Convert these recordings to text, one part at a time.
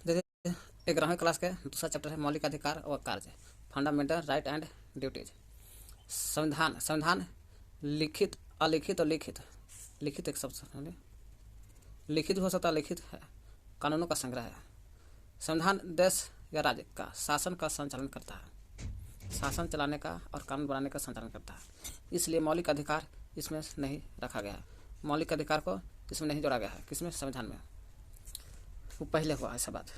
देखिए 11वीं क्लास के दूसरा चैप्टर है मौलिक अधिकार और कार्य, फंडामेंटल राइट एंड ड्यूटीज। संविधान लिखित, अलिखित और लिखित। लिखित एक शब्द, लिखित भी हो सकता है, लिखित है, कानूनों का संग्रह है। संविधान देश या राज्य का शासन का संचालन करता है, शासन चलाने का और कानून बनाने का संचालन करता है। इसलिए मौलिक अधिकार इसमें नहीं रखा गया है, मौलिक अधिकार को इसमें नहीं जोड़ा गया है। किसमें? संविधान में। वो पहले हुआ ऐसा बात।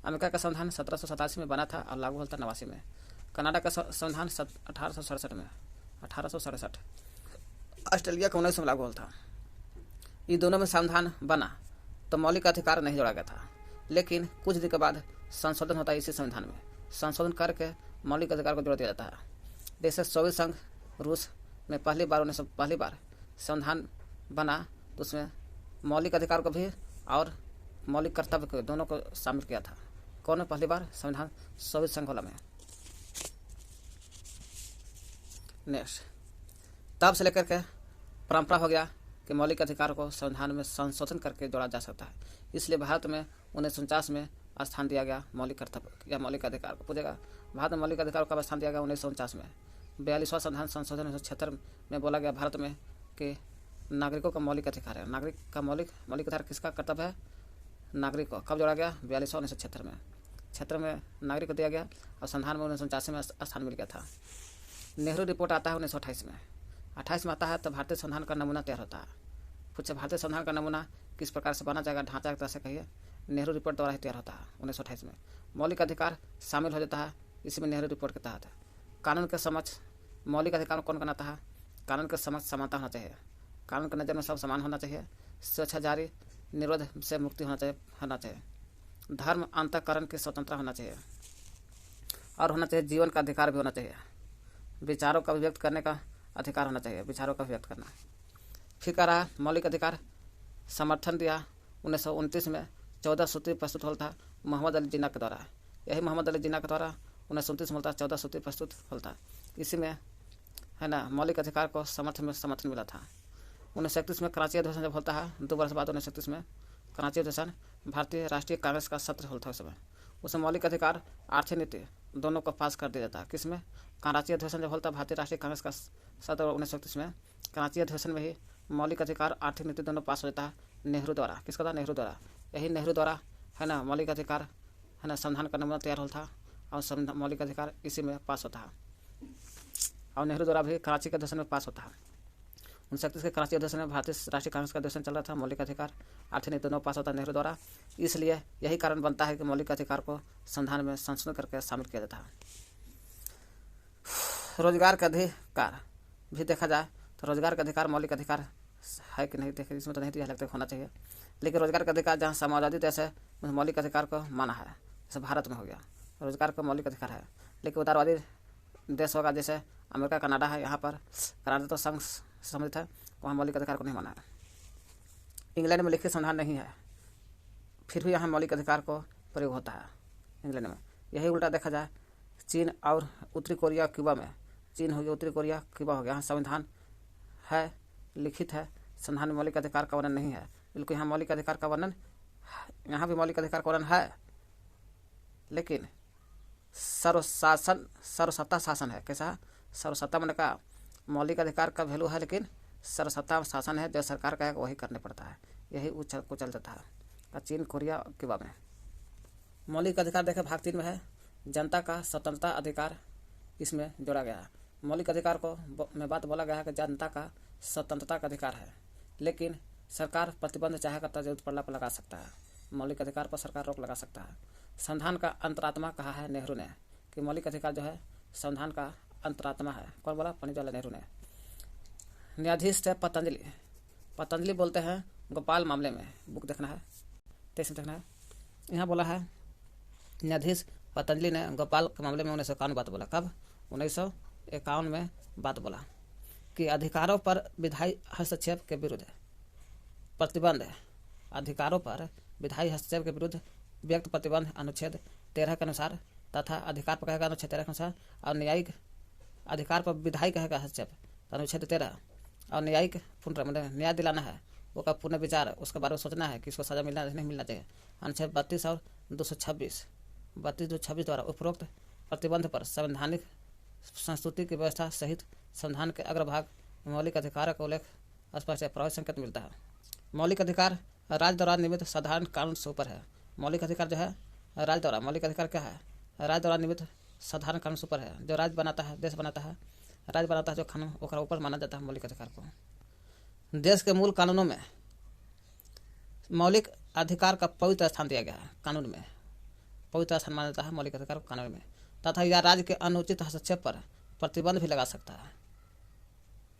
अमेरिका का संविधान 1787 में बना था और लागू होता 89 में। कनाडा का संविधान 1867 में, 1867। ऑस्ट्रेलिया का 19 में लागू होता था। ये दोनों में संविधान बना तो मौलिक अधिकार नहीं जोड़ा गया था, लेकिन कुछ दिन के बाद संशोधन होता है इसी संविधान में। संशोधन करके मौलिक अधिकार को जोड़ दिया जाता है। जैसे सोवियत संघ रूस में पहली बार संविधान बना तो उसमें मौलिक अधिकार को भी और मौलिक कर्तव्य को दोनों को शामिल किया था। कौन ने पहली बार? संविधान सोवियत संघ वाला में। नेक्स्ट, तब से लेकर के परंपरा हो गया कि मौलिक अधिकार को संविधान में संशोधन करके जोड़ा जा सकता है। इसलिए भारत में 1949 में स्थान दिया गया मौलिक कर्तव्य या मौलिक अधिकार को। पूछेगा भारत में मौलिक अधिकार का स्थान दिया गया 1949 में। 42वां संविधान संशोधन 1976 में बोला गया भारत में कि नागरिकों का मौलिक अधिकार है। नागरिक का मौलिक अधिकार किसका कर्तव्य है? नागरिक को। कब जोड़ा गया? 42वां 1976 में। 76 में नागरिक को दिया गया और संविधान में 1989 में स्थान मिल गया था। नेहरू रिपोर्ट आता है 1928 में। 28 में आता है तो भारतीय संविधान का नमूना तैयार होता है। पूछे भारतीय संविधान का नमूना किस प्रकार से बना जाएगा, ढांचा एक तरह से कहिए। नेहरू रिपोर्ट द्वारा ही तैयार होता है 1928 में। मौलिक अधिकार शामिल हो जाता है इसमें नेहरू रिपोर्ट के तहत। कानून के समक्ष मौलिक अधिकार कौन बनाता है? कानून के समक्ष समानता होना चाहिए, कानून की नज़र में सब समान होना चाहिए, स्वेच्छाचारी निरोध से मुक्ति होना चाहिए, धर्म अंतःकरण की स्वतंत्रता होना चाहिए और होना चाहिए जीवन का अधिकार भी होना चाहिए, विचारों का अभिव्यक्त करने का अधिकार होना चाहिए, विचारों का अभिव्यक्त करना। फिर कह रहा मौलिक अधिकार समर्थन दिया 1929 में 14 सूत्री प्रस्तुत होता था मोहम्मद अली जिन्ना के द्वारा। यही मोहम्मद अली जिन्ना के द्वारा 1929 में होता 14 सूत्री प्रस्तुत होता। इसी में है ना मौलिक अधिकार को समर्थन मिला था। 1931 में कराची अधिवेशन जब होता है, 2 वर्ष बाद 1931 में कराची अधिवेशन भारतीय राष्ट्रीय कांग्रेस का सत्र होता है। उस समय उसमें मौलिक अधिकार आर्थिक नीति दोनों को पास कर दिया जाता है। किसमें? कराची अधिवेशन जब होता है भारतीय राष्ट्रीय कांग्रेस का सत्र 1931 में। कराची अधिवेशन में ही मौलिक अधिकार आर्थिक नीति दोनों पास हो जाता है नेहरू द्वारा। किसका था? नेहरू द्वारा। यही नेहरू द्वारा है ना मौलिक अधिकार है ना संविधान का नमूना तैयार होता और मौलिक अधिकार इसी में पास होता है और नेहरू द्वारा भी कराची के अधिवेशन में पास होता है। 1931 के कराची अधिवेशन में भारतीय राष्ट्रीय कांग्रेस का अधिवेशन चल रहा था। मौलिक अधिकार आर्थिक नीति दोनों पास होता है नेहरू द्वारा। इसलिए यही कारण बनता है कि मौलिक अधिकार को संविधान में संशोधन करके शामिल किया जाता है। रोजगार का अधिकार भी देखा जाए तो रोजगार का अधिकार मौलिक अधिकार है कि नहीं, देखे इसमें तो नहीं दिया, लगता है होना चाहिए। लेकिन रोजगार का अधिकार जहाँ समाजवादी देश है मौलिक अधिकार को माना है, जैसे भारत में हो गया रोजगार का मौलिक अधिकार है। लेकिन उदारवादी देश होगा जैसे अमेरिका, कनाडा है, यहाँ पर कनाडा तो संघ से संबंधित है, वहाँ मौलिक अधिकार को नहीं माना है। इंग्लैंड में लिखित संविधान नहीं है, फिर भी यहाँ मौलिक अधिकार को प्रयोग होता है इंग्लैंड में। यही उल्टा देखा जाए चीन और उत्तरी कोरिया, क्यूबा में, चीन हो गया, उत्तरी कोरिया, क्यूबा हो गया, यहाँ संविधान है, लिखित है, संविधान में मौलिक अधिकार का वर्णन नहीं है। बिल्कुल यहाँ मौलिक अधिकार का वर्णन, यहाँ भी मौलिक अधिकार का वर्णन है, लेकिन सर्वसत्ता शासन है। कैसा? सर्वसत्ता मैंने कहा मौलिक अधिकार का वैल्यू है, लेकिन सर्वसत्ता शासन है, जो सरकार का है वही करने पड़ता है। यही कुचल जाता है चीन, कोरिया, क्यूबा में। मौलिक अधिकार देखे भाग 3 में है जनता का स्वतंत्रता अधिकार, इसमें जोड़ा गया है। मौलिक अधिकार को में बात बोला गया है कि जनता का स्वतंत्रता का अधिकार है, लेकिन सरकार प्रतिबंध चाहेगा तो जरूरत पड़ने पर लगा सकता है। मौलिक अधिकार पर सरकार रोक लगा सकता है। संविधान का अंतरात्मा कहा है नेहरू ने कि मौलिक अधिकार जो है संविधान का अंतरात्मा है। कौन बोला? पंडित जवाहरलाल नेहरू ने। न्यायाधीश है पतंजलि बोलते हैं गोपाल मामले में, बुक देखना है, टेक्स्ट देखना है। यहाँ बोला है न्यायाधीश पतंजलि ने गोपाल के मामले में 1951 बात बोला। कब? 1951 में बात बोला कि अधिकारों पर विधायी हस्तक्षेप के विरुद्ध प्रतिबंध है। अधिकारों पर विधायी हस्तक्षेप के विरुद्ध व्यक्त प्रतिबंध अनुच्छेद 13 के अनुसार तथा अधिकार पर कहेगा अनुच्छेद 13 के अनुसार, और न्यायिक अधिकार पर विधायी कहेगा हस्तक्षेप अनुच्छेद 13, और न्यायिक मतलब न्याय दिलाना है, वो का पुनः विचार, उसके बारे में सोचना है कि इसको सजा मिलना नहीं मिलना चाहिए, अनुच्छेद 32 और 226, 32-226 द्वारा उपरोक्त प्रतिबंध पर संवैधानिक संस्तुति की व्यवस्था सहित संविधान के अग्रभाग मौलिक अधिकार का उल्लेख स्पष्ट प्रभावी संकेत मिलता है। मौलिक अधिकार राज्य द्वारा निर्मित साधारण कानून से ऊपर है। मौलिक अधिकार जो है राज्य द्वारा, मौलिक अधिकार क्या है? राज्य द्वारा निर्मित साधारण कानून से ऊपर है। जो राज्य बनाता है, देश बनाता है, राज्य बनाता है जो कानून, ओकरा ऊपर माना जाता है मौलिक अधिकार को। देश के मूल कानूनों में मौलिक अधिकार का पवित्र स्थान दिया गया है। कानून में पवित्र स्थान माना जाता है मौलिक अधिकार को कानून में, तथा यह राज्य के अनुचित हस्तक्षेप पर प्रतिबंध भी लगा सकता है।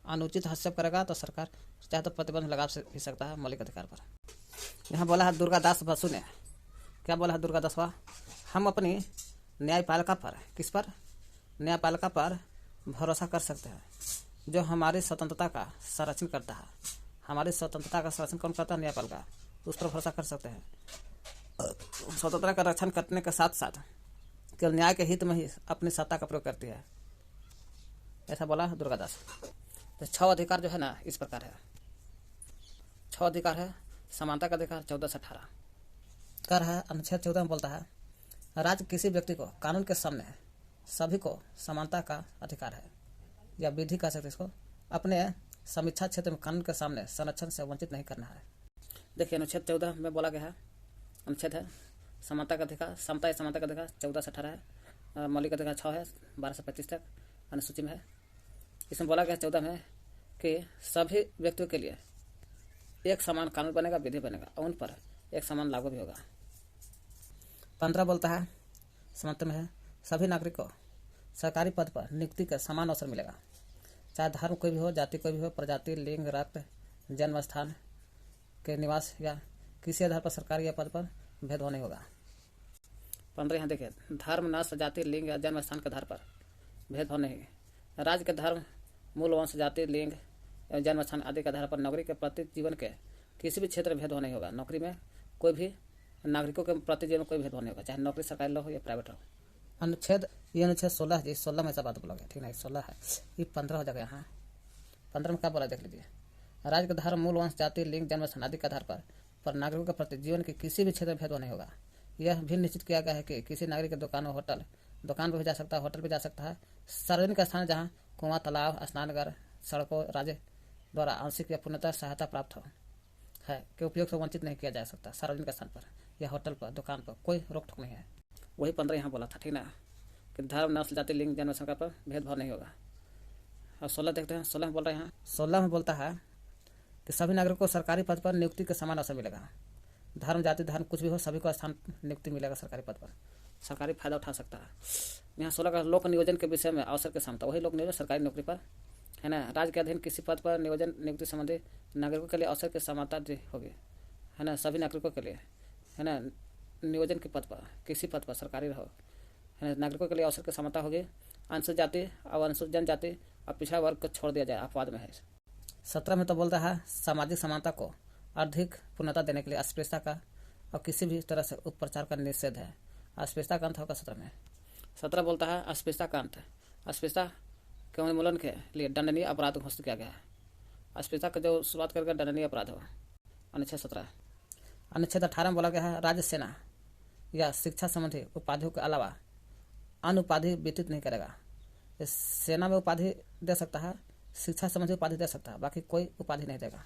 अनुचित हस्तक्षेप करेगा तो सरकार चाहे तो प्रतिबंध लगा भी सकता है मौलिक अधिकार पर। यहाँ बोला है दुर्गादास बसु ने, क्या बोला है दुर्गादास? हम अपनी न्यायपालिका पर, किस पर? न्यायपालिका पर भरोसा कर सकते हैं जो हमारी स्वतंत्रता का संरक्षण करता है। हमारी स्वतंत्रता का संरक्षण कौन करता है? न्यायपालिका। उस पर भरोसा कर सकते हैं। स्वतंत्रता का रक्षण करने के साथ साथ केवल न्याय के हित में ही अपनी सत्ता का प्रयोग करती है, ऐसा बोला दुर्गादास। तो 6 अधिकार जो है ना इस प्रकार है। 6 अधिकार है। समानता का अधिकार 14 से 18 कर है। अनुच्छेद 14 में बोलता है राज्य किसी व्यक्ति को कानून के सामने सभी को समानता का अधिकार है, या विधि कह सकते इसको, अपने समीक्षा क्षेत्र में कानून के सामने संरक्षण से वंचित नहीं करना है। देखिए अनुच्छेद 14 में बोला गया है, अनुच्छेद है समानता का अधिकार, समता या समानता का अधिकार 14 से 18 है। मौलिक अधिकार 6 है, 12 से 25 तक अनुसूची में है। इसमें बोला गया 14 में कि सभी व्यक्तियों के लिए एक समान कानून बनेगा, विधि बनेगा और उन पर एक समान लागू भी होगा। 15 बोलता है समानता में है सभी नागरिक को सरकारी पद पर नियुक्ति का समान अवसर मिलेगा, चाहे धर्म कोई भी हो, जाति कोई भी हो, प्रजाति, लिंग, रक्त, जन्म स्थान के निवास या किसी आधार पर सरकारी या पद पर भेदभाव नहीं होगा। 15 यहाँ देखिए, धर्म, नस्ल, जाति, लिंग या जन्म स्थान के आधार पर भेदभाव नहीं। राज्य के धर्म, मूल वंश, जाति, लिंग एवं जन्म स्थान आदि के आधार पर नौकरी के प्रति जीवन के किसी भी क्षेत्र में भेदभाव नहीं होगा। नौकरी में कोई भी नागरिकों के प्रति जीवन में कोई भेदभाव नहीं होगा, चाहे नौकरी सरकारी हो या प्राइवेट हो। अनुच्छेद 16 जी, 16 में ऐसा बात बोला गया, ठीक है 16 है, ये 15 हो जाएगा। यहाँ 15 में क्या बोला देख लीजिए, राज्य के धर्म, मूल वंश, जाति, लिंग, जन्म स्थान आदि के आधार पर नागरिकों के प्रति जीवन के किसी भी क्षेत्र में भेदभाव नहीं होगा। यह भी निश्चित किया गया है कि किसी नागरिक के दुकान पर भी जा सकता है, होटल भी जा सकता है, सार्वजनिक स्थान जहाँ कुआं, तालाब, स्नानघर, सड़कों राज्य द्वारा आंशिक या पूर्णतः सहायता प्राप्त हो है के उपयोग से वंचित नहीं किया जा सकता। सार्वजनिक स्थान पर या होटल पर, दुकान पर कोई रोक टोक नहीं है। वही 15 यहाँ बोला था, ठीक ना, कि धर्म, नस्ल, जाति, लिंग, जन्म स्थान पर भेदभाव नहीं होगा। और 16 देखते हैं, 16 में बोल रहे हैं, 16 में बोलता है कि सभी नागरिकों को सरकारी पद पर नियुक्ति के समान अवसर मिलेगा। धर्म, जाति, धर्म कुछ भी हो, सभी को स्थान नियुक्ति मिलेगा सरकारी पद पर, सरकारी फायदा उठा सकता है। यहाँ 16 का लोक नियोजन के विषय में अवसर के क्षमता, वही लोक नियोजन सरकारी नौकरी पर है ना। राज्य के अधीन किसी पद पर नियोजन नियुक्ति संबंधी नागरिकों के लिए अवसर की समानता होगी, है ना। सभी नागरिकों के लिए है ना, नियोजन के पद पर, किसी पद पर सरकारी रहो, है ना, नागरिकों के लिए अवसर की समानता होगी। अनुसूचित जाति और अनुसूचित जनजाति और पिछड़ा वर्ग को छोड़ दिया जाए, अपवाद में है। 17 में तो बोलता है सामाजिक समानता को अधिक पूर्णता देने के लिए अस्पृश्यता का और किसी भी तरह से उपप्रचार का निषेध है। अस्पृश्यता का अंत होगा 17 में। 17 बोलता है अस्पृश्यता का अंत, अस्पृश्यता के उन्मूलन के लिए दंडनीय अपराध घोषित किया गया है। अस्पृश्यता का जो शुरुआत करके दंडनीय अपराध होगा। अनुच्छेद 17। अनुच्छेद 18 में बोला गया है राज्य सेना या शिक्षा संबंधी उपाधियों के अलावा अन्य उपाधि वितरित नहीं करेगा। इस सेना में उपाधि दे सकता है, शिक्षा संबंधी उपाधि दे सकता है, बाकी कोई उपाधि नहीं देगा।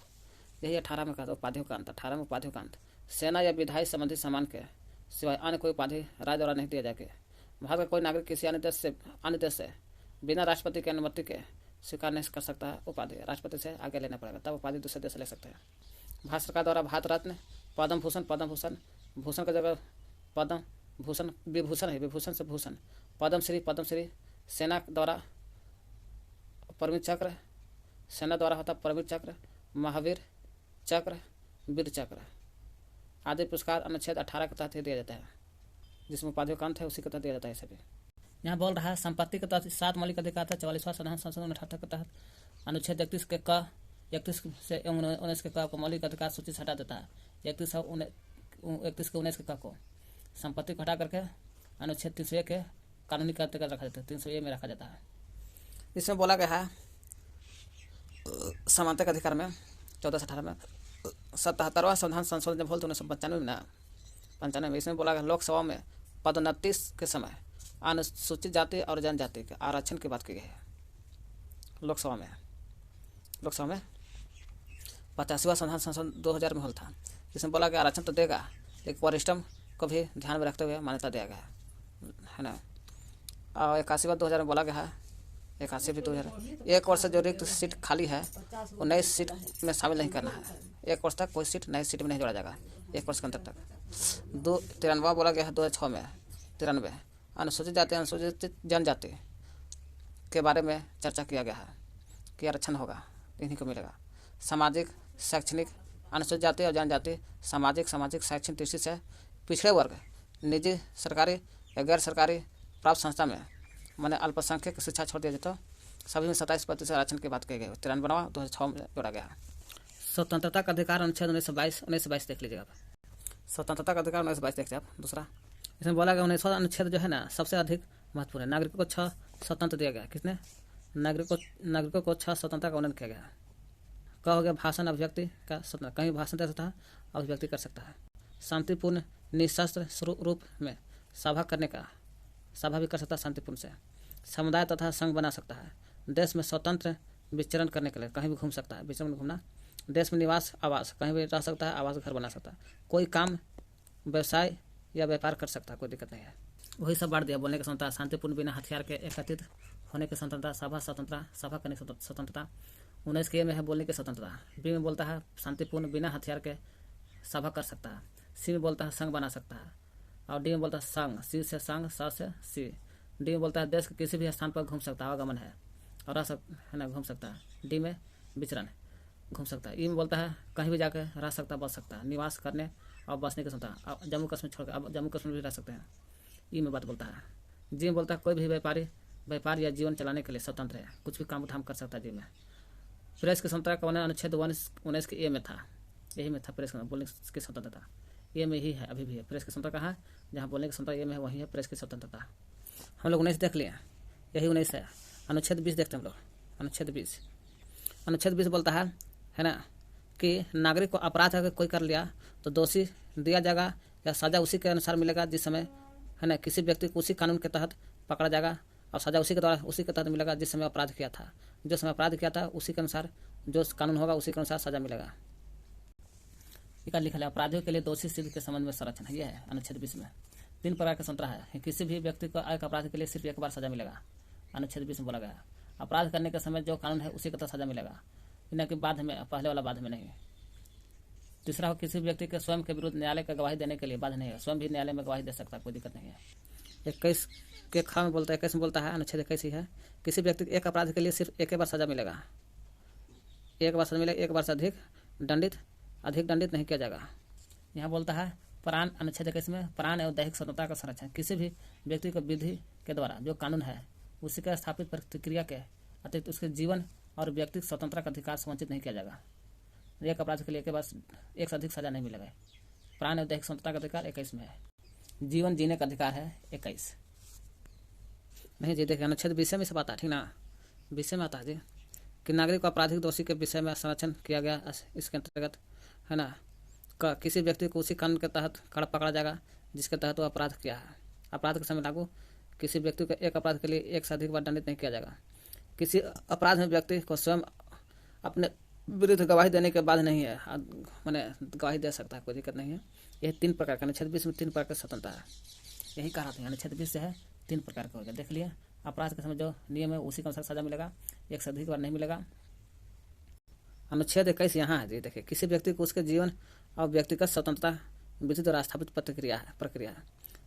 यही 18 में कहा था उपाधियों का अंत। 18 में उपाधियों का अंत, सेना या विधायी संबंधी सम्मान के सिवाय अन्य कोई उपाधि राज्य द्वारा नहीं दिया जाएगी। भारत का कोई नागरिक किसी अन्य देश से बिना राष्ट्रपति की अनुमति के स्वीकार नहीं कर सकता है उपाधि, राष्ट्रपति से आगे लेना पड़ेगा, तब उपाधि दूसरे देश से ले सकते हैं। भारत सरकार द्वारा भारत रत्न, पद्म भूषण, भूषण की जगह पद्म भूषण, विभूषण है, विभूषण से भूषण, पद्मश्री, सेना द्वारा परमित चक्र, सेना द्वारा होता परमित चक्र, महावीर चक्र, वीर चक्र आदि पुरस्कार अनुच्छेद 18 के तहत ही दिया जाता है। जिसमें उपाधियों का अंत है उसी के तहत दिया जाता है सभी। यहाँ बोल रहा है संपत्ति के तहत 7 मौलिक अधिकार था। 44वां संविधान संशोधन 78 के तहत अनुच्छेद 31 के क 31 से 19 के क को मौलिक अधिकार सूची से हटा देता है। 31 के 19 के क को संपत्ति को हटा करके अनुच्छेद 301 के कानूनी के अंतर्गत रखा जाता है, 301 में रखा जाता है। इसमें बोला गया है समानता के अधिकार में 14 से 18 में 77वां संविधान संशोधन जब बोलते 1995 में ना, 95 में इसमें बोला गया लोकसभा में पदोन्नति के समय अनुसूचित जाति और जनजाति के आरक्षण की बात की गई है। लोकसभा में 85वां संविधान संशोधन 2000 में हुआ था। इसमें बोला गया आरक्षण तो देगा, लेकिन वरिष्ठम को भी ध्यान में रखते हुए मान्यता दिया गया है ना। और 81वां 2000 में बोला गया है, 81 भी 2000, 1 वर्ष जो रिक्त सीट खाली है वो नई सीट में शामिल नहीं करना है। 1 वर्ष तक कोई सीट नई सीट में नहीं जोड़ा जाएगा, 1 वर्ष के अंतर तक। 93वां बोला गया है 2006 में, 93 अनुसूचित जाति अनुसूचित जनजाति के बारे में चर्चा किया गया है कि आरक्षण होगा, इन्हीं को मिलेगा। सामाजिक शैक्षणिक अनुसूचित जाति और जनजाति सामाजिक शैक्षणिक दृष्टि से पिछड़े वर्ग निजी सरकारी या गैर सरकारी प्राप्त संस्था में मैंने अल्पसंख्यक शिक्षा छोड़ दिया जाए तो सभी में 27% आरक्षण की बात की गई। 93वां 2006 में जोड़ा गया। स्वतंत्रता का अधिकार अनुच्छेद 1922 देख लीजिएगा। स्वतंत्रता का अधिकार 1922 देखिए आप। दूसरा इसमें बोला गया 19वां अनुच्छेद जो है ना सबसे अधिक महत्वपूर्ण है। नागरिकों को 6 स्वतंत्र दिया गया। किसने? नागरिकों को 6 स्वतंत्रता का वर्णन किया गया। क्या हो गया? भाषण अभिव्यक्ति का स्वतंत्र, कहीं भाषण दे सकता है, अभिव्यक्ति कर सकता है। शांतिपूर्ण निशस्त्र रूप में सभा भी कर सकता है शांतिपूर्ण से। समुदाय तथा संघ बना सकता है। देश में स्वतंत्र विचरण करने के लिए कहीं भी घूम सकता है, विचरण में घूमना। देश में निवास आवास कहीं भी रह सकता है, आवास घर बना सकता है। कोई काम व्यवसाय या व्यापार कर सकता है, कोई दिक्कत नहीं है। वही सब बांट दिया। बोलने की स्वतंत्रता, शांतिपूर्ण बिना हथियार के एकत्रित होने की स्वतंत्रता, सभा करने की स्वतंत्रता। 19 के में है बोलने की स्वतंत्रता। बी में बोलता है शांतिपूर्ण बिना हथियार के सभा कर सकता है। सी में बोलता है संघ बना सकता है। और डी में बोलता है संघ, सी से संघ, स से सी। डी में बोलता है देश के किसी भी स्थान पर घूम सकता है, आवागमन है और है ना, घूम सकता है। डी में विचरण घूम सकता है। ई में बोलता है कहीं भी जाकर रह सकता, बस सकता है, निवास करने और बसने की क्षमता। अब जम्मू कश्मीर छोड़कर अब जम्मू कश्मीर भी रह सकते हैं। ई में बात बोलता है। जी में बोलता है कोई भी व्यापार या जीवन चलाने के लिए स्वतंत्र है, कुछ भी काम कर सकता है। जी में प्रेस की स्वतंत्रता का वर्णन अनुच्छेद 19 के ए में था। यही में था प्रेस का बोलने की स्वतंत्रता। ये में ही है, अभी भी है। प्रेस की स्वतंत्रता कहाँ है? जहाँ बोलने की स्वतंत्रता ये में है, वही है प्रेस की स्वतंत्रता। हम लोग 19 देख लिए, यही 19 है। अनुच्छेद 20 देखते हैं हम लोग। अनुच्छेद 20 बोलता है ना कि नागरिक को अपराध अगर कोई कर लिया तो दोषी दिया जाएगा या सजा उसी के अनुसार मिलेगा जिस समय है ना किसी व्यक्ति को उसी कानून के तहत पकड़ा जाएगा और सजा उसी के तहत मिलेगा जिस समय अपराध किया था। जो समय अपराध किया था उसी के अनुसार जो कानून होगा उसी के अनुसार सजा मिलेगा। लिखा है अपराधियों के लिए दोषी सिद्ध के संबंध में संरक्षण है। यह है अनुच्छेद 20 में। 3 प्रकार का स्वतंत्रता है। किसी भी व्यक्ति को एक अपराध के लिए सिर्फ एक बार सजा मिलेगा। अनुच्छेद 20 में बोला गया अपराध करने के समय जो कानून है उसी के तहत सजा मिलेगा, न कि बाद में, पहले वाला बाद में नहीं। तीसरा हो किसी व्यक्ति के स्वयं के विरुद्ध न्यायालय का गवाही देने के लिए बाध्य नहीं है, स्वयं भी न्यायालय में गवाही दे सकता है, कोई दिक्कत नहीं है। 21 के ख में बोलता है, 21 में बोलता है अनुच्छेद 21 ही है किसी व्यक्ति एक अपराध के लिए सिर्फ एक बार सजा मिलेगा, एक बार सजा मिलेगा, एक बार से अधिक दंडित नहीं किया जाएगा। यहाँ बोलता है प्राण, अनुच्छेद 21 में प्राण एवं दैहिक स्वतंत्रता का संरक्षण। किसी भी व्यक्ति को विधि के द्वारा जो कानून है उसी के स्थापित प्रतिक्रिया के अतिरिक्त उसके जीवन और व्यक्तिगत स्वतंत्रता का अधिकार से वंचित नहीं किया जाएगा। एक अपराध के लिए एक से अधिक सजा नहीं मिलेगा। प्राण एवं दैहिक स्वतंत्रता का अधिकार 21 में है। जीवन जीने का अधिकार है 21 नहीं जी। देखिए अनुच्छेद 20 में से बात है, ठीक ना, 20 में आता है जी कि नागरिक को आपराधिक दोषी के विषय में संरक्षण किया गया। इसके अंतर्गत है ना किसी व्यक्ति को उसी कानून के तहत पकड़ा जाएगा जिसके तहत वो अपराध किया है। अपराध के समय लागू किसी व्यक्ति को एक अपराध के लिए एक से अधिक बार दंडित नहीं किया जाएगा। किसी अपराध में व्यक्ति को स्वयं अपने विरुद्ध गवाही देने के बाद नहीं है, मैंने गवाही दे सकता है, कोई दिक्कत नहीं है। यही 3 प्रकार का अनुच्छेद 20 में 3 प्रकार का स्वतंत्रता है। यही कहा था अनुच्छेद 20 से है 3 प्रकार का हो गया। देख लिए अपराध के समय जो नियम है उसी के अनुसार सजा मिलेगा, एक से अधिक बार नहीं मिलेगा। अनुच्छेद 21 यहाँ है जी। देखिए किसी व्यक्ति को उसके जीवन और व्यक्तिगत स्वतंत्रता विधि द्वारा स्थापित प्रक्रिया है।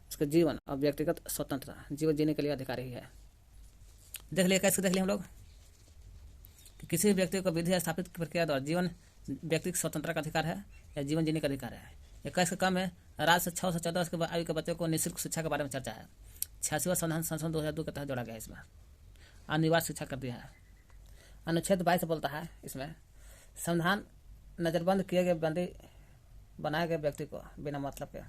उसके जीवन और व्यक्तिगत स्वतंत्रता जीवन जीने के लिए अधिकारी ही है। देख लिए कैसे देख लिए हम लोग कि किसी व्यक्ति को विधि स्थापित प्रक्रिया द्वारा जीवन व्यक्तिगत स्वतंत्रता का अधिकार है या जीवन जीने का अधिकार है। 21 का कम है राज्य से 6 से 14 वर्ष के आयु के बच्चों को निःशुल्क शिक्षा के बारे में चर्चा है। 86वां संविधान संशोधन 2002 के तहत जोड़ा गया है। इसमें अनिवार्य शिक्षा कर दिया है। अनुच्छेद 22 बोलता है इसमें संविधान नजरबंद किए गए बंदी बनाए गए व्यक्ति को बिना मतलब के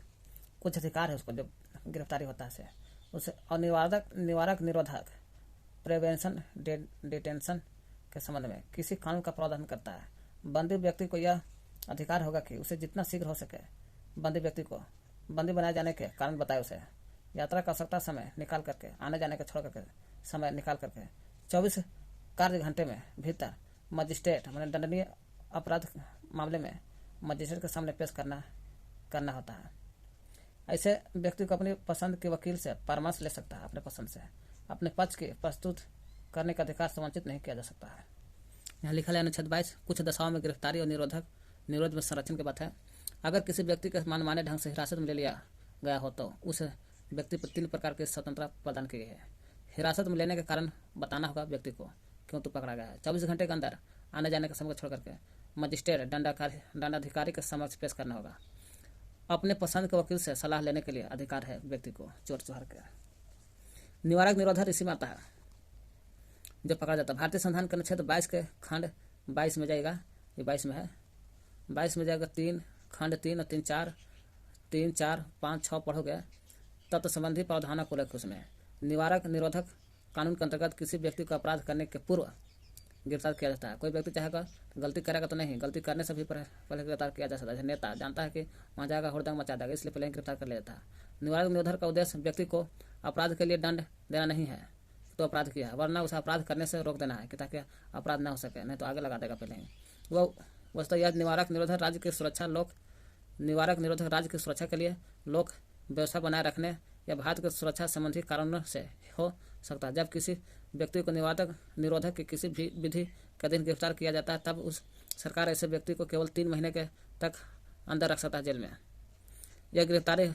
कुछ अधिकार है उसको, जब गिरफ्तारी होता है उसे और निवारक निरोधक प्रिवेंशन डिटेंशन के संबंध में किसी कानून का प्रावधान करता है। बंदी व्यक्ति को यह अधिकार होगा कि उसे जितना शीघ्र हो सके बंदी व्यक्ति को बंदी बनाए जाने के कारण बताए उसे। यात्रा का आवश्यकता समय निकाल करके, आने जाने के छोड़ करके समय निकाल करके 24 कार्य घंटे में भीतर मजिस्ट्रेट मैंने दंडनीय अपराध मामले में मजिस्ट्रेट के सामने पेश करना होता है। ऐसे व्यक्ति को अपनी पसंद के वकील से परामर्श ले सकता है। अपने पसंद से अपने पक्ष की प्रस्तुत करने का अधिकार से वंचित नहीं किया जा सकता है। यहाँ लिखा है अनुच्छेद 22 कुछ दशाओं में गिरफ्तारी और निरोध में संरक्षण की बात है। अगर किसी व्यक्ति के मनमाने ढंग से हिरासत में ले लिया गया हो तो उस व्यक्ति पर 3 प्रकार की स्वतंत्रता प्रदान की गई है। हिरासत में लेने के कारण बताना होगा व्यक्ति को क्यों तो पकड़ा गया है। 24 घंटे के अंदर आने जाने का समय छोड़ करके मजिस्ट्रेट दंडाधिकारी के समक्ष पेश करना होगा। अपने पसंद के वकील से सलाह लेने के लिए अधिकार है व्यक्ति को चोर चोहर के। निवारक निरोधक इसी में आता है जो पकड़ा जाता है। भारतीय संविधान के अनुच्छेद 22 के खंड 22 में जाएगा, ये 22 में है, 22 में जाएगा 3 खंड 3 और 3 4 5 6 पढ़ोगे तत्व संबंधी प्रावधानों को लेकर उसमें निवारक निरोधक कानून के अंतर्गत किसी व्यक्ति को अपराध करने के पूर्व गिरफ्तार किया जाता है। कोई व्यक्ति चाहेगा गलती करेगा तो नहीं, गलती करने से भी पहले गिरफ्तार किया जा सकता है। नेता जानता है कि वहाँ जाएगा हुड़दंग मचा देगा, इसलिए पहले गिरफ्तार कर लिया जाता है। निवारक निरोधक का उद्देश्य व्यक्ति को अपराध के लिए दंड देना नहीं है तो अपराध किया, वरना उसे अपराध करने से रोक देना है कि ताकि अपराध न हो सके, नहीं तो आगे लगा देगा पहले ही। वो वस्तु यह निवारक निरोधक राज्य की सुरक्षा के लिए लोक व्यवस्था बनाए रखने या भारत की सुरक्षा संबंधी कारणों से हो सकता है। जब किसी व्यक्ति को निरोधक की किसी भी विधि के अधीन गिरफ्तार किया जाता है तब उस सरकार ऐसे व्यक्ति को केवल 3 महीने के तक अंदर रख सकता है जेल में। यह गिरफ्तारी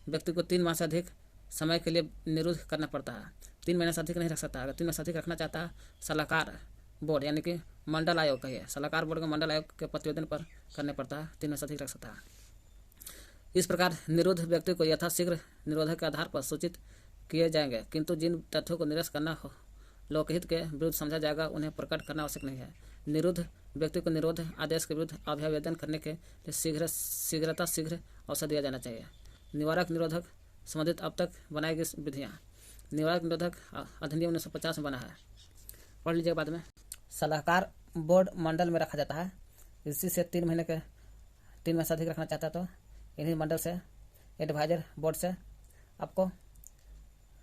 व्यक्ति को 3 माह से अधिक समय के लिए निरुद्ध करना पड़ता है। 3 महीने से अधिक नहीं रख सकता। अगर 3 महीने से अधिक रखना चाहता है सलाहकार बोर्ड यानी कि मंडल आयोग कहिए, सलाहकार बोर्ड का मंडल आयोग के प्रतिवेदन पर करने पड़ता है। 3 महीने से अधिक रख सकता है। इस प्रकार निरुद्ध व्यक्ति को यथाशीघ्र निरोधक के आधार पर सूचित किए जाएंगे, किंतु जिन तथ्यों को निरस्त करना हो लोकहित के विरुद्ध समझा जाएगा उन्हें प्रकट करना आवश्यक नहीं है। निरुद्ध व्यक्ति को निरोध आदेश के विरुद्ध अभ्यावेदन करने के लिए शीघ्र अवसर दिया जाना चाहिए। निवारक निरोधक संबंधित अब तक बनाई गई विधियाँ। निवारक निरोधक अधिनियम 1950 में बना है, पढ़ लीजिएगा बाद में। सलाहकार बोर्ड मंडल में रखा जाता है। इसी से 3 महीने से अधिक रखना चाहता है तो इन्हीं मंडल से एडवाइजर बोर्ड से आपको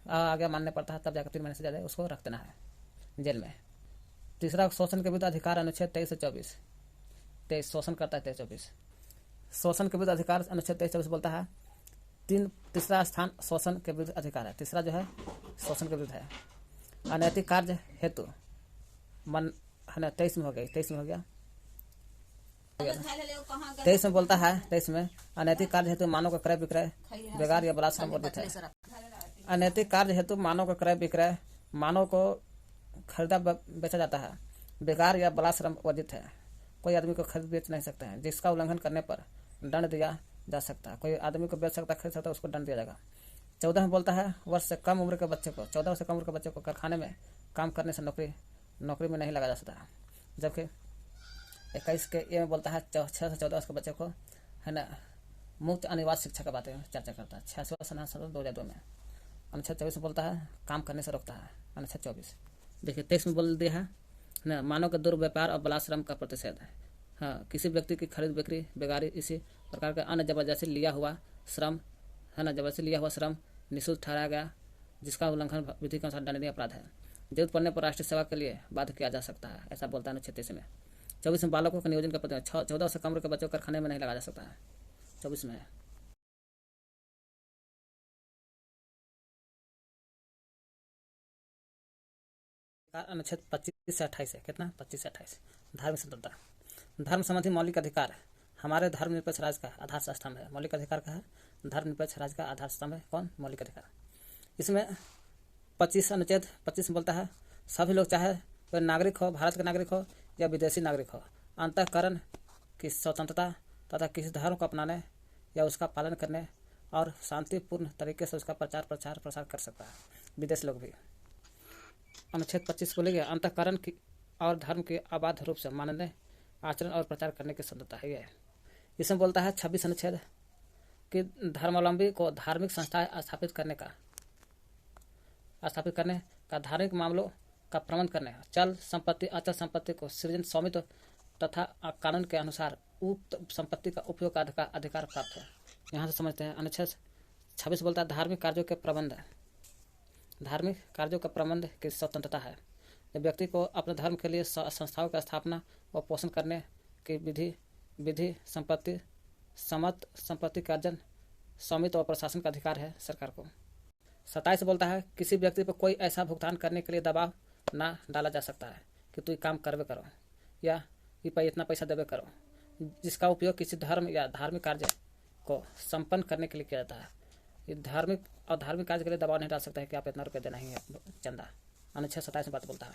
आगे मानने पड़ता है, तब जाकर 3 महीने से ज़्यादा उसको रख देना है जेल में। तीसरा शोषण के विरुद्ध अधिकार अनुच्छेद 23 से 24 शोषण करता है। 23-24 शोषण के विरुद्ध अधिकार अनुच्छेद 23-24 बोलता है तीसरा स्थान शोषण के विरुद्ध अधिकार है। तीसरा जो है शोषण के विरुद्ध है। अनैतिक कार्य हेतु मन है ना 23 में हो गया 23 में बोलता है 23 में अनैतिक कार्य हेतु मानव का क्रय विक्रय बेगार या बलात्कार वर्जित है। अनैतिक कार्य हेतु मानव का क्रय विक्रय, मानव को खरीदा बेचा जाता है, बेकार या बलात्कार वर्जित है। कोई आदमी को खरीद बेच नहीं सकते हैं, जिसका उल्लंघन करने पर दंड दिया जा सकता है। कोई आदमी को बेच सकता खरीद सकता है, उसको दंड दिया जाएगा। 14 में बोलता है वर्ष से कम उम्र के बच्चे को 14 वर्ष से कम उम्र के बच्चे को कारखाने में काम करने से नौकरी में नहीं लगा जा सकता है। जबकि 21 के ए में बोलता है 6 से 14 वर्ष के बच्चे को है ना मुक्त अनिवार्य शिक्षा की बातें चर्चा करता है। 86वां संशोधन 2002 में। अनुच्छेद 24 में बोलता है काम करने से रोकता है। अनुच्छेद 24 देखिए 23 में बोल दिया है ना मानव का दुर्व्यापार और बलात्श्रम का प्रतिषेध है। हाँ, किसी व्यक्ति की खरीद बिक्री बेगारी इसी प्रकार का अन्य जबरदस्ती लिया हुआ श्रम है ना जबरदस्ती लिया हुआ श्रम निःशुल्क ठहराया गया, जिसका उल्लंघन विधि के अनुसार दंडनीय अपराध है। जरूरत पड़ने पर राष्ट्रीय सेवा के लिए बाध्य किया जा सकता है, ऐसा बोलता है अनुच्छेद 23 में। 24 में बालकों का नियोजन का प्रतिबंध 14 से कम उम्र के बच्चों को कारखाने में नहीं लगा जा सकता है। 24 में है। अनुच्छेद 25 से 28 है। कितना 25 से 28 धार्मिक स्वतंत्रता। धर्म संबंधी मौलिक अधिकार हमारे धर्मनिरपेक्ष राज्य का आधार स्तंभ है। मौलिक अधिकार का है धर्मनिरपेक्ष राज्य का आधार स्तंभ है कौन मौलिक अधिकार। इसमें 25 अनुच्छेद 25 में बोलता है सभी लोग चाहे कोई नागरिक हो, भारत का नागरिक हो या विदेशी नागरिक हो, अंतःकरण की स्वतंत्रता तथा किसी धर्म को अपनाने या उसका पालन करने और शांतिपूर्ण तरीके से उसका प्रसार कर सकता है, विदेश लोग भी। अनुच्छेद 25 बोलेंगे अंतःकरण की और धर्म के अबाध रूप से मानने आचरण और प्रचार करने की स्वतंत्रता है। यह इसमें बोलता है 26 अनुच्छेद कि धर्मावलंबी को धार्मिक संस्थाएं स्थापित करने का धार्मिक मामलों का प्रबंध करने, चल संपत्ति अचल संपत्ति को सृजन स्वामित्व तथा कानून के अनुसार उक्त संपत्ति का उपयोग का अधिकार प्राप्त है। यहाँ से समझते हैं अनुच्छेद 26 बोलता है धार्मिक कार्यों के प्रबंध। धार्मिक कार्यों का प्रबंध की स्वतंत्रता है। जब व्यक्ति को अपने धर्म के लिए संस्थाओं की स्थापना व पोषण करने की विधि संपत्ति का अर्जन, स्वामित्व और प्रशासन का अधिकार है सरकार को। 27 बोलता है किसी व्यक्ति पर कोई ऐसा भुगतान करने के लिए दबाव ना डाला जा सकता है कि तू काम करवे करो या इतना पैसा देवे करो, जिसका उपयोग किसी धर्म या धार्मिक कार्य को संपन्न करने के लिए किया जाता है। ये धार्मिक कार्य के लिए दबाव नहीं डाल सकता है कि आप इतना रुपया देना ही है चंदा। अनुच्छेद 27 में बात बोलता है।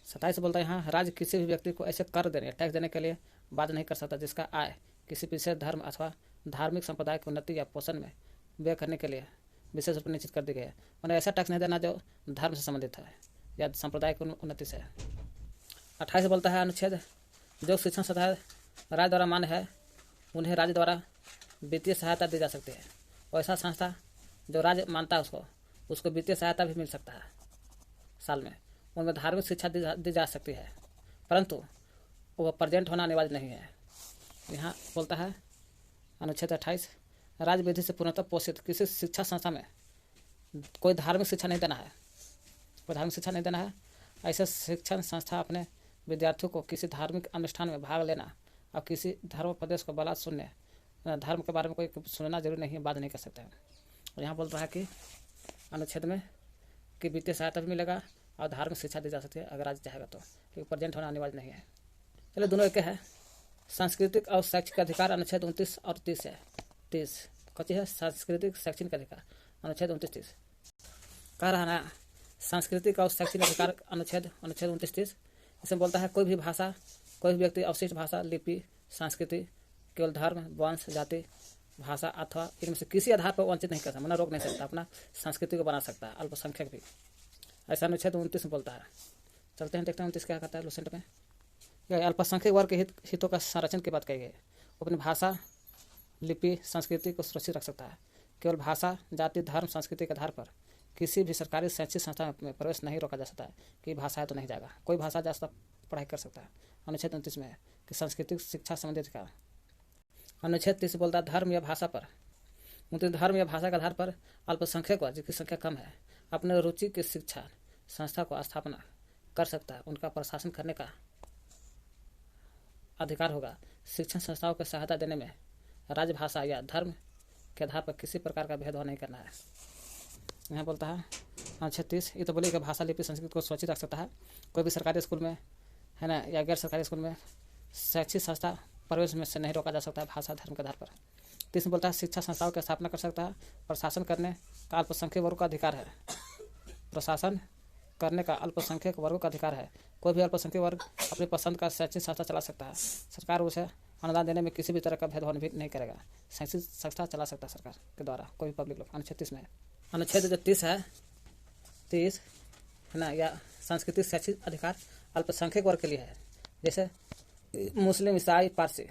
27 बोलता है यहाँ राज्य किसी भी व्यक्ति को ऐसे कर देने, टैक्स देने के लिए बाध्य नहीं कर सकता जिसका आय किसी विशेष धर्म अथवा धार्मिक संप्रदाय की उन्नति या पोषण में व्यय करने के लिए विशेष रूप से निश्चित कर दी गई है। मतलब ऐसा टैक्स नहीं देना जो धर्म से संबंधित है या संप्रदाय की उन्नति से है। 28 बोलता है अनुच्छेद जो शिक्षण संस्था राज्य द्वारा मान्य है उन्हें राज्य द्वारा वित्तीय सहायता दी जा सकती है। और ऐसा संस्था जो राज्य मानता है उसको वित्तीय सहायता भी मिल सकता है साल में। उनमें धार्मिक शिक्षा दी जा सकती है, परंतु वह प्रेजेंट होना अनिवार्य नहीं है। यहाँ बोलता है अनुच्छेद 28 राज्य विधि से पूर्णतः पोषित किसी शिक्षा संस्था में कोई धार्मिक शिक्षा नहीं देना है। ऐसे शिक्षण संस्था अपने विद्यार्थियों को किसी धार्मिक अनुष्ठान में भाग लेना और किसी धर्मोपदेश को बलात् सुनने, धर्म के बारे में कोई सुनना जरूरी नहीं है, बात नहीं कर सकते हैं। और यहाँ बोल रहा है कि अनुच्छेद में कि वित्तीय सहायता भी मिलेगा और धार्मिक शिक्षा दी जा सकती है अगर राज्य चाहेगा तो, क्योंकि प्रेजेंट होना अनिवार्य नहीं है। चलिए दोनों एक है। सांस्कृतिक और शैक्षिक अधिकार अनुच्छेद 29 और 30 है। 30 कथी है? सांस्कृतिक शैक्षणिक अधिकार अनुच्छेद 29-30 कह रहा है। सांस्कृतिक और शैक्षणिक अधिकार अनुच्छेद 29-30 इसमें बोलता है कोई भी व्यक्ति अवशिष्ट भाषा, लिपि, संस्कृति केवल धर्म, वंश, जाति, भाषा अथवा इनमें से किसी आधार पर वंचित नहीं कर सकता, मतलब रोक नहीं सकता, अपना संस्कृति को बना सकता है, अल्पसंख्यक भी। ऐसा अनुच्छेद 29 में बोलता है। चलते हैं देखते हैं 29 क्या कहता है लुसेंट में। अल्पसंख्यक वर्ग के हितों का संरक्षण की बात कही गई। वो अपनी भाषा, लिपि, संस्कृति को सुरक्षित रख सकता है। केवल भाषा, जाति, धर्म, संस्कृति के आधार पर किसी भी सरकारी शैक्षिक संस्था में प्रवेश नहीं रोका जा सकता है कि भाषा है तो नहीं जाएगा, कोई भाषा जा सकता पढ़ाई कर सकता है। अनुच्छेद 29 में है कि सांस्कृतिक शिक्षा संबंधित का। अनुच्छेद 30 बोलता है धर्म या भाषा पर, धर्म या भाषा के आधार पर अल्पसंख्यक वर्ग जिसकी संख्या कम है अपने रुचि की शिक्षा संस्था को स्थापना कर सकता है। उनका प्रशासन करने का अधिकार होगा। शिक्षण संस्थाओं को सहायता देने में राज्य भाषा या धर्म के आधार पर किसी प्रकार का भेदभाव नहीं करना है। यहाँ बोलता है अनुच्छेद 30 ये तो बोलिए कि भाषा, लिपि, संस्कृति को सुरक्षित रख सकता है। कोई भी सरकारी स्कूल में है ना या गैर सरकारी स्कूल में शैक्षिक संस्था प्रवेश में से नहीं रोका जा सकता है भाषा, धर्म के आधार पर। 30 में बोलता है शिक्षा संस्थाओं की स्थापना कर सकता है। प्रशासन करने का अल्पसंख्यक वर्गों का अधिकार है। प्रशासन करने का अल्पसंख्यक वर्गों का अधिकार है। कोई भी अल्पसंख्यक वर्ग अपनी पसंद का शैक्षिक संस्था चला सकता है। सरकार उसे अनुदान देने में किसी भी तरह का भेदभाव भी नहीं करेगा। शैक्षिक संस्था चला सकता है सरकार के द्वारा कोई भी पब्लिक लोग। अनुच्छेद 30 में अनुच्छेद जो 30 है 30 है ना या सांस्कृतिक शैक्षिक अधिकार अल्पसंख्यक वर्ग के लिए है, जैसे मुस्लिम, ईसाई, पारसी।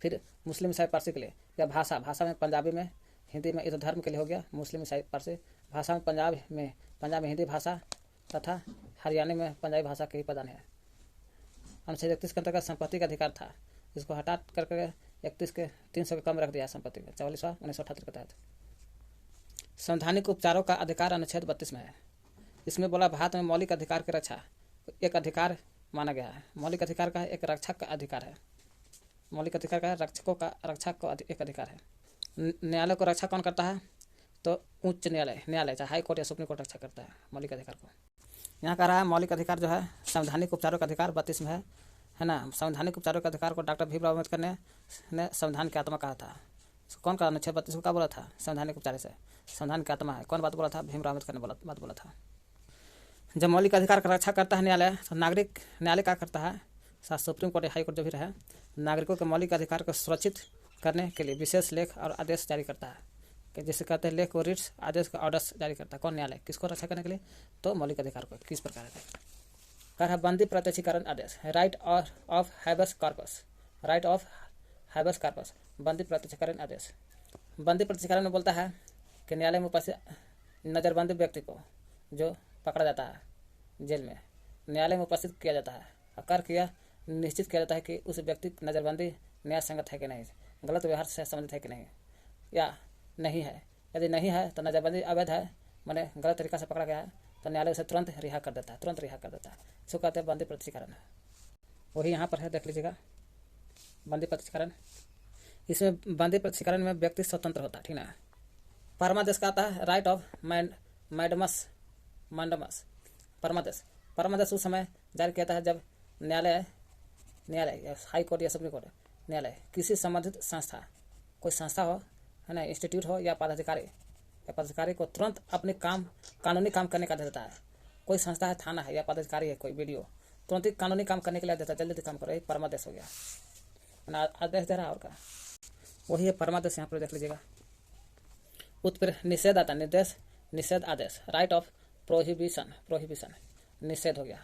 फिर मुस्लिम, ईसाई, पारसी के लिए या भाषा में पंजाबी में, हिंदी में, ये तो धर्म के लिए हो गया। मुस्लिम, ईसाई, पारसी भाषा में पंजाब में हिंदी भाषा तथा हरियाणा में पंजाबी भाषा के ही प्रदान है। अनुच्छेद 31 के अंतर्गत संपत्ति का अधिकार था, इसको हटा करके 31 के 300 के कम रख दिया संपत्ति में 44/1978 के तहत। संवैधानिक उपचारों का अधिकार अनुच्छेद 32 में है। इसमें बोला भारत में मौलिक अधिकार की रक्षा एक अधिकार माना गया है। मौलिक अधिकार का एक रक्षक का अधिकार है। मौलिक अधिकार का रक्षक को एक अधिकार है। न्यायालय को रक्षा कौन करता है? तो उच्च न्यायालय चाहे हाई कोर्ट या सुप्रीम कोर्ट रक्षा करता है मौलिक अधिकार को। यहाँ कह रहा है मौलिक अधिकार जो है संवैधानिक उपचारों का अधिकार 32 में है ना। संवैधानिक उपचारों का अधिकार को डॉक्टर भीमराव अम्बेडकर ने संविधान की आत्मा कहा था। कौन का अनुच्छेद 32 को क्या बोला था? संवैधानिक उपचार से संविधान की आत्मा है। कौन बात बोला था? भीमराव अम्बेडकर ने बात बोला था। जब मौलिक अधिकार का रक्षा करता है न्यायालय, तो न्यायालय क्या करता है? सुप्रीम कोर्ट, हाई कोर्ट जो भी रहे, नागरिकों के मौलिक अधिकार को सुरक्षित करने के लिए विशेष लेख और आदेश जारी करता है, कि जिसे कहते हैं लेख और रिट्स, आदेश का ऑर्डर्स जारी करता है। कौन? न्यायालय। किसको रक्षा करने के लिए? तो मौलिक अधिकार को। किस प्रकार है? कर है बंदी प्रत्यक्षीकरण आदेश, writ of habeas corpus, writ of habeas corpus, बंदी प्रत्यक्षीकरण आदेश। बंदी प्रत्यक्षीकरण में बोलता है कि न्यायालय में उपस्थित नज़रबंदी व्यक्ति को जो पकड़ा जाता है जेल में, न्यायालय में उपस्थित किया जाता है और कर किया निश्चित किया जाता है कि उस व्यक्ति नज़रबंदी न्याय संगत है कि नहीं, गलत व्यवहार से संबंधित है कि नहीं। या नहीं है। यदि नहीं है तो नजरबंदी अवैध है, मैंने गलत तरीका से पकड़ा गया है, तो न्यायालय उसे तुरंत रिहा कर देता है, तुरंत रिहा कर देता है। इसको कहते हैं बंदी प्रत्यक्षीकरण। वही यहाँ पर है, देख लीजिएगा, बंदी प्रत्यक्षीकरण। इसमें बंदी प्रत्यक्षीकरण में व्यक्ति स्वतंत्र होता है, ठीक ना। परमादेश का आता है राइट ऑफ मैंडमस। परमादेश उस समय जारी किया था जब न्यायालय या हाई कोर्ट या सुप्रीम कोर्ट न्यायालय किसी संबंधित संस्था, कोई संस्था हो, है ना, इंस्टीट्यूट हो या पदाधिकारी को तुरंत अपने कानूनी काम करने का देता है। कोई संस्था है, थाना है या पदाधिकारी है, कोई वीडियो, तुरंत ही कानूनी काम करने के लिए देता है, जल्दी काम करो, एक परमादेश हो गया, आदेश दे रहा और का, वही है परमादेश। यहाँ पर देख लीजिएगा। उत्प्रेर निषेध आता, निषेध आदेश, राइट ऑफ प्रोहिबिशन, निषेध हो गया।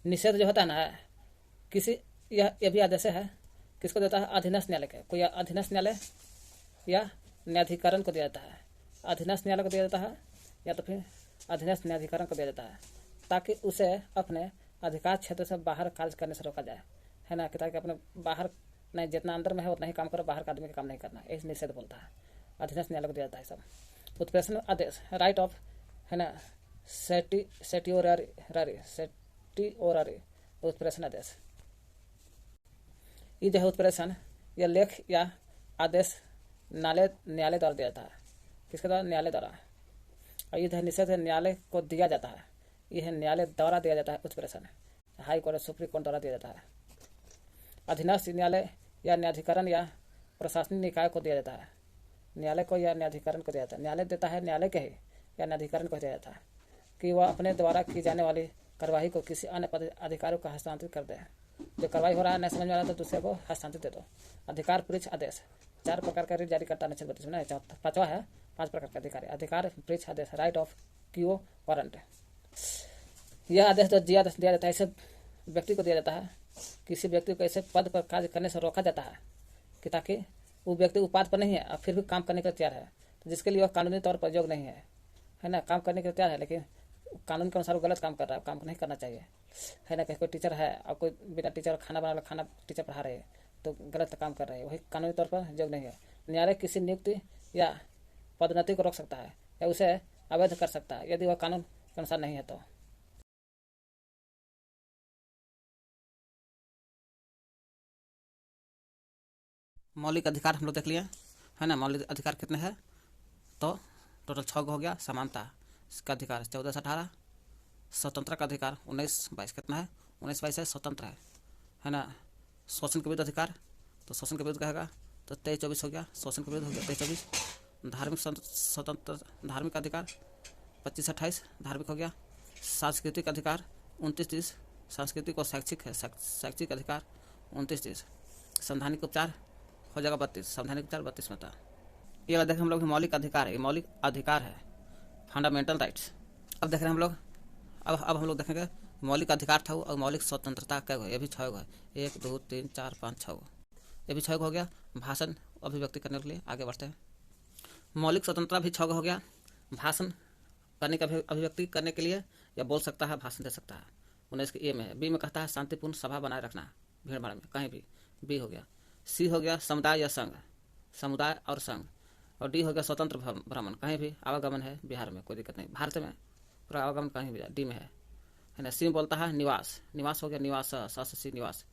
निषेध जो होता है ना, किसी यह भी आदेश है, किसको देता है, अधीनस्थ न्यायालय के, कोई अधीनस्थ न्यायालय या न्यायाधिकरण को दिया जाता है, अधीनस्थ न्यायालय को दिया जाता है या तो फिर अधीनस्थ न्यायाधिकरण को दिया जाता है, ताकि उसे अपने अधिकार क्षेत्र से बाहर कार्य करने से रोका जाए, है ना, कि ताकि अपने बाहर नहीं, जितना अंदर में है उतना ही काम करो, बाहर का आदमी का काम नहीं करना, इस निषेध बोलता है, अधीनस्थ न्यायालय को दिया जाता है सब। उत्प्रेषण आदेश, राइट ऑफ, है ना, सेटियोररी उत्प्रेषण आदेश। ये जो है उत्प्रेषण, यह लेख या आदेश न्यायालय द्वारा दिया जाता है, किसके द्वारा, न्यायालय द्वारा। और ये निषेध न्यायालय को दिया जाता है, यह न्यायालय द्वारा दिया जाता है उत्प्रेषण, हाई कोर्ट सुप्रीम कोर्ट द्वारा दिया जाता है। अधीनस्थ न्यायालय या न्यायाधिकरण या प्रशासनिक निकाय को दिया जाता है, न्यायालय को या न्यायाधिकरण को दिया जाता है, न्यायालय देता है न्यायालय के ही या न्यायाधिकरण को दिया जाता है कि वह अपने द्वारा की जाने वाली कार्यवाही को किसी अन्य अधिकारी को हस्तांतरित कर दे। जो कार्रवाई हो रहा है नहीं समझ में आ रहा है तो दूसरे को हस्तांतरित दे दो। अधिकार परीक्ष आदेश, 4 प्रकार का रीट जारी करता है, 32 में, 5वां है, 5 प्रकार का अधिकारी। अधिकार परीक्ष आदेश, राइट ऑफ क्यू वारंट, यह आदेश तो दिया जाता है, इसे व्यक्ति को दिया जाता है, किसी व्यक्ति को ऐसे पद पर कार्य करने से रोका जाता है कि ताकि वो व्यक्ति उपाध पर नहीं है और फिर भी काम करने के लिए तैयार है, तो जिसके लिए वह कानूनी तौर पर योग्य नहीं है ना, काम करने के लिए तैयार है, लेकिन कानून के अनुसार वो गलत काम कर रहा है, काम नहीं करना चाहिए, है ना। कोई टीचर है और कोई बिना टीचर खाना टीचर पढ़ा रहे हैं तो गलत काम कर रहे हैं, वही कानूनी तौर पर योग्य नहीं है। न्यायालय किसी नियुक्ति या पदोन्नति को रोक सकता है या उसे अवैध कर सकता है यदि वह कानून के अनुसार नहीं है तो। मौलिक अधिकार हम लोग देख लिए, है ना। मौलिक अधिकार कितने हैं, तो टोटल 6 हो गया। समानता का अधिकार 14 से 18। स्वतंत्र का अधिकार 19-22 कितना है, 19-22 है, स्वतंत्र है ना। शोषण के विरुद्ध अधिकार, तो शोषण के विरुद्ध कहेगा तो 23-24 हो गया, शोषण के विरुद्ध हो गया 23-24। धार्मिक स्वतंत्र, धार्मिक अधिकार 25-28 धार्मिक हो गया। सांस्कृतिक अधिकार 29-30, सांस्कृतिक और शैक्षिक है, शैक्षिक अधिकार 29-30। संवैधानिक उपचार हो जाएगा 32, संवैधानिक उपचार 32 में था। ये वाला देखें हम लोग मौलिक अधिकार है, ये मौलिक अधिकार है, फंडामेंटल राइट्स। अब देख रहे हैं हम लोग, अब हम लोग देखेंगे मौलिक अधिकार था और मौलिक स्वतंत्रता क्या है, ये भी 6 है, 1 2 3 4 5 6, ये भी 6 हो गया। भाषण अभिव्यक्ति करने के लिए आगे बढ़ते हैं। मौलिक स्वतंत्रता भी 6 हो गया। भाषण करने का अभिव्यक्ति करने के लिए या बोल सकता है, भाषण दे सकता है, 19 के ए में है। बी में कहता है शांतिपूर्ण सभा बनाए रखना, भीड़ भाड़ में कहीं भी, बी हो गया। सी हो गया समुदाय या संघ, समुदाय और संघ। और डी हो गया स्वतंत्र भ्रमण, कहीं भी आवागमन है, बिहार में कोई दिक्कत नहीं, भारत में पूरा आवागमन कहीं भी, डी में है ना। सी में बोलता है निवास, निवास हो गया निवास, सी निवास।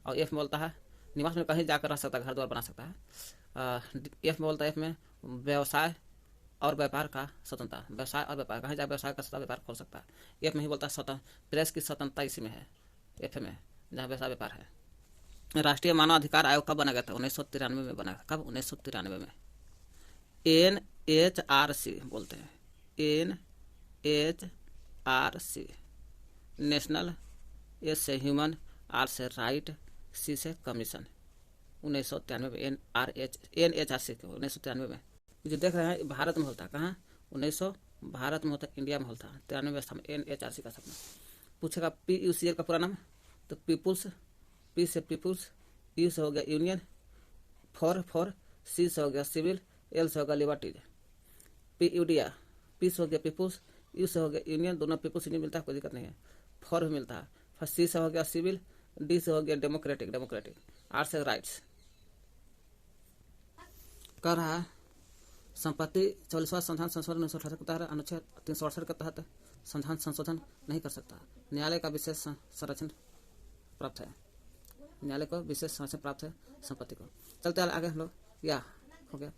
और एफ में बोलता है निवास में कहीं जाकर रह सकता है, घर द्वार बना सकता है। एफ में बोलता है, एफ में व्यवसाय और व्यापार का स्वतंत्रता, व्यवसाय और व्यापार कहीं जाकर व्यवसाय कर सकता है, व्यापार खोल सकता है। एफ में ही बोलता है स्वतंत्र प्रेस की स्वतंत्रता, इसी में है, एफ में, जहाँ व्यवसाय व्यापार है। राष्ट्रीय मानव अधिकार आयोग कब बना गया था, 1993 में बना था। कब, 1993 में। NHRC बोलते हैं, NHRC, नेशनल, एस से ह्यूमन, आर से राइट, सी से कमीशन, 1993 में। NHRC के 1993 में। जो देख रहे हैं भारत में होता है, कहाँ, 1900 भारत में होता है, इंडिया में होता है, 93 व्यवस्था में NHRC का सपना। पूछेगा PUCL का पूरा नाम, तो पीपुल्स, पी से पीपुल्स, यू से हो गया यूनियन, फॉर, सी से हो गया सिविल, एल से हो गया लिबर्टीज। PUDR, पी से हो गया पीपुल्स, यू से हो गया यूनियन, दोनों पीपुल्स यूनियन मिलता है, कोई दिक्कत नहीं है। फॉर भी मिलता है, फिर सी से हो गया सिविल, डी से हो गया डेमोक्रेटिक, आर से राइट्स। कह रहा है संपत्ति 44वां संविधान संशोधन 1968 के तहत अनुच्छेद 368 के तहत संविधान संशोधन नहीं कर सकता। न्यायालय का विशेष संरक्षण प्राप्त है। न्यायालय को विशेष संरक्षण प्राप्त है संपत्ति को। चलते आगे हम लोग, या हो गया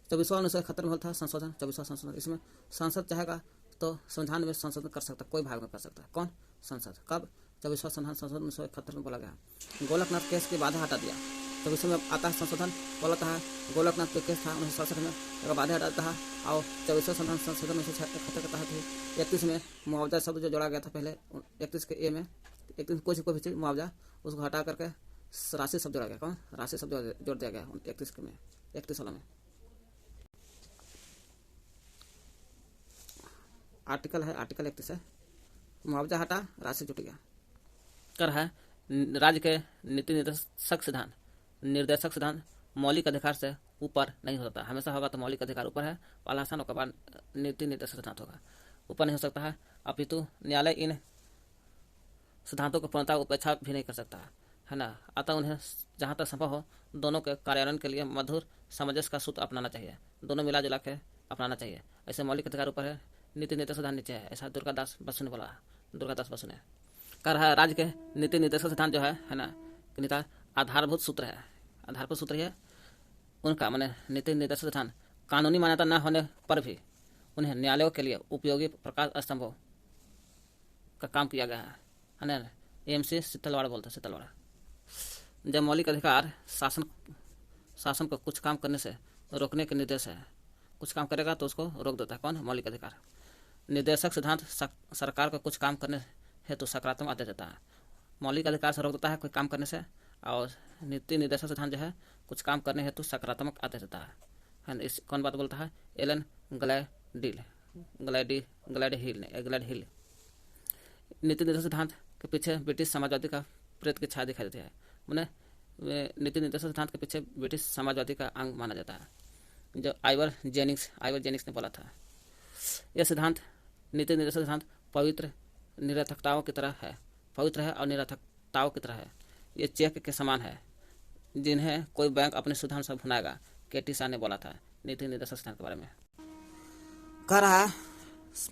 24वां 1971 में हुआ था संशोधन, 24वां संशोधन। इसमें संसद चाहेगा तो संविधान में संशोधन कर सकता, कोई भाग में कर सकता है। कौन? संसद। कब? 24वां संविधान संशोधन 1971 में बोला गया। गोलकनाथ केस की बाधा हटा दिया। 24 में आता है संशोधन, बोलता है गोलकनाथ के केस था 1967 में, अगर बाधा हटाता है। और 24वां संविधान संशोधन 1971 के तहत ही 31 में मुआवजा शब्द जो जोड़ा गया था पहले 31 के ए में, 31 कोई भी चीज मुआवजा, उसको हटा करके राशि शब्द जोड़ा गया। कौन? राशि शब्द जोड़ दिया गया 31 वाला में। आर्टिकल है, आर्टिकल 31 है, मुआवजा हटा, राशि जुट गया। कर है राज्य के नीति निर्देशक सिद्धांत मौलिक अधिकार से ऊपर नहीं हो सकता। हमेशा होगा तो मौलिक अधिकार ऊपर है, पहला आसान होगा, बाद नीति निर्देशक सिद्धांत होगा, ऊपर नहीं हो सकता है। अपितु न्यायालय इन सिद्धांतों को पूर्णतः उपेक्षा भी नहीं कर सकता है ना। अतः उन्हें जहाँ तक संभव हो दोनों के कार्यान्वयन के लिए मधुर सामंजस्य का सूत्र अपनाना चाहिए, दोनों मिला जुला के अपनाना चाहिए। ऐसे मौलिक अधिकार ऊपर है, नीति निर्देशक सिद्धांत नीचे है, ऐसा दुर्गादास बसु ने बोला। दुर्गादास बसु ने कर है राज्य के नीति निर्देशक सिद्धांत जो है ना, निता आधारभूत सूत्र है, आधारभूत सूत्र है उनका, माने नीति निर्देशक सिद्धांत कानूनी मान्यता न होने पर भी उन्हें न्यायालयों के लिए उपयोगी प्रकाश स्तंभों का काम किया गया है ना। एमसी शीतलवाड़ा बोलते हैं, शीतलवाड़ा। जब मौलिक अधिकार शासन को कुछ काम करने से रोकने के निर्देश है, कुछ काम करेगा तो उसको रोक देता है। कौन? मौलिक अधिकार। निर्देशक सिद्धांत सरकार को कुछ काम करने हेतु सकारात्मक आदेश देता है, मौलिक अधिकार से रोक देता है कोई काम करने से। और नीति निर्देशक सिद्धांत जो है कुछ काम करने हेतु सकारात्मक आदेश देता है। इस कौन बात बोलता है? एलन ग्लैडहिल ने। नीति निर्देशक सिद्धांत के पीछे ब्रिटिश समाजवादी का प्रेत की छाया दिखाई देती है। मैंने नीति निर्देशक सिद्धांत के पीछे ब्रिटिश समाजवादी का अंग माना जाता है, जो आइवर जेनिंग्स ने बोला था। यह सिद्धांत नीति निर्देशक सिद्धांत पवित्र निरर्थकताओं की तरह है, पवित्र है और निरर्थकताओं की तरह है। ये चेक के समान है जिन्हें कोई बैंक अपने सिद्धांत से भुनाएगा, केटी शाह ने बोला था नीति निर्देशक सिद्धांत के बारे में। कह रहा है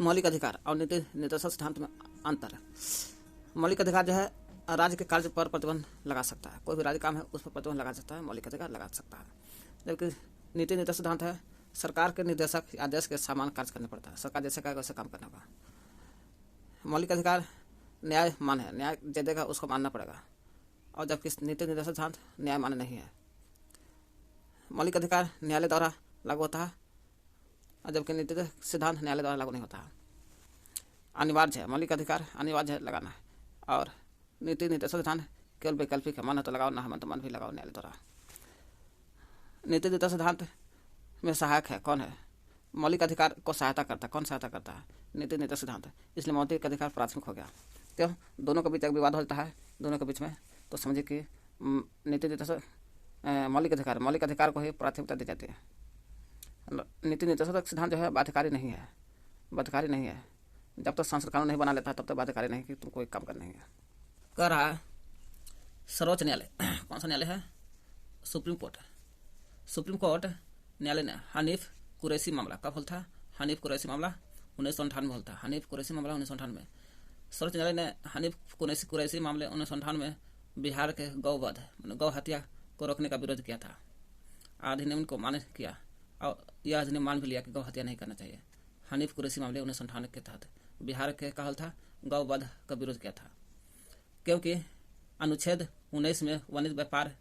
मौलिक अधिकार और नीति निर्देशक सिद्धांत में अंतर है। मौलिक अधिकार जो है राज्य के कार्य पर प्रतिबंध लगा सकता है, कोई भी राज्य काम है उस पर प्रतिबंध लगा सकता है, मौलिक अधिकार लगा सकता है। जबकि नीति निर्देशक सिद्धांत है सरकार के निर्देशक आदेश के समान कार्य करना पड़ता है, सरकार जैसे कहेगा वैसे काम करना होगा। मौलिक अधिकार न्याय मान है, न्याय जो देगा उसको मानना पड़ेगा, और जबकि नीति निर्देशक सिद्धांत न्याय मान नहीं है। मौलिक अधिकार न्यायालय द्वारा लागू होता है और जबकि नीति निर्देशक सिद्धांत न्यायालय द्वारा लागू नहीं होता है। अनिवार्य है, मौलिक अधिकार अनिवार्य है लगाना है, और नीति निर्देशक सिद्धांत केवल वैकल्पिक है, मन है तो लगाओ, ना मन तो मन भी लगाओ न्यायालय द्वारा। नीति निर्देशक सिद्धांत में सहायक है, कौन है? मौलिक अधिकार को सहायता करता है, कौन सहायता करता है? नीति निर्देशक सिद्धांत। इसलिए मौलिक अधिकार प्राथमिक हो गया। क्यों? दोनों के बीच एक विवाद होता है, दोनों के बीच में, तो समझिए कि नीति निर्देशक मौलिक अधिकार को ही प्राथमिकता दी जाती है। नीति निर्देशक सिद्धांत जो है बाध्यकारी नहीं है, जब तक संसद कानून नहीं बना लेता तब तक बाध्यकारी नहीं कि तुम कोई काम करना नहीं है। कह रहा है सर्वोच्च न्यायालय, कौन सा न्यायालय है? सुप्रीम कोर्ट न्यायालय ने हनीफ कुरैशी मामला कब होता है? हनीफ कुरैशी मामला 1958 में होता है। हनीफ कुरैशी मामला 1958 में। सर्वोच्च न्यायालय ने हनीफ कुरैशी मामले 1958 में बिहार के गौवध गौ हत्या को रोकने का विरोध किया था। अधिनियम को मान्य किया और यह अधिनियम मान भी लिया कि गौ हत्या नहीं करना चाहिए। हनीफ कुरैशी मामले 1958 के तहत बिहार के का हल था, गौवध का विरोध किया था, क्योंकि अनुच्छेद 19 में वनित व्यापार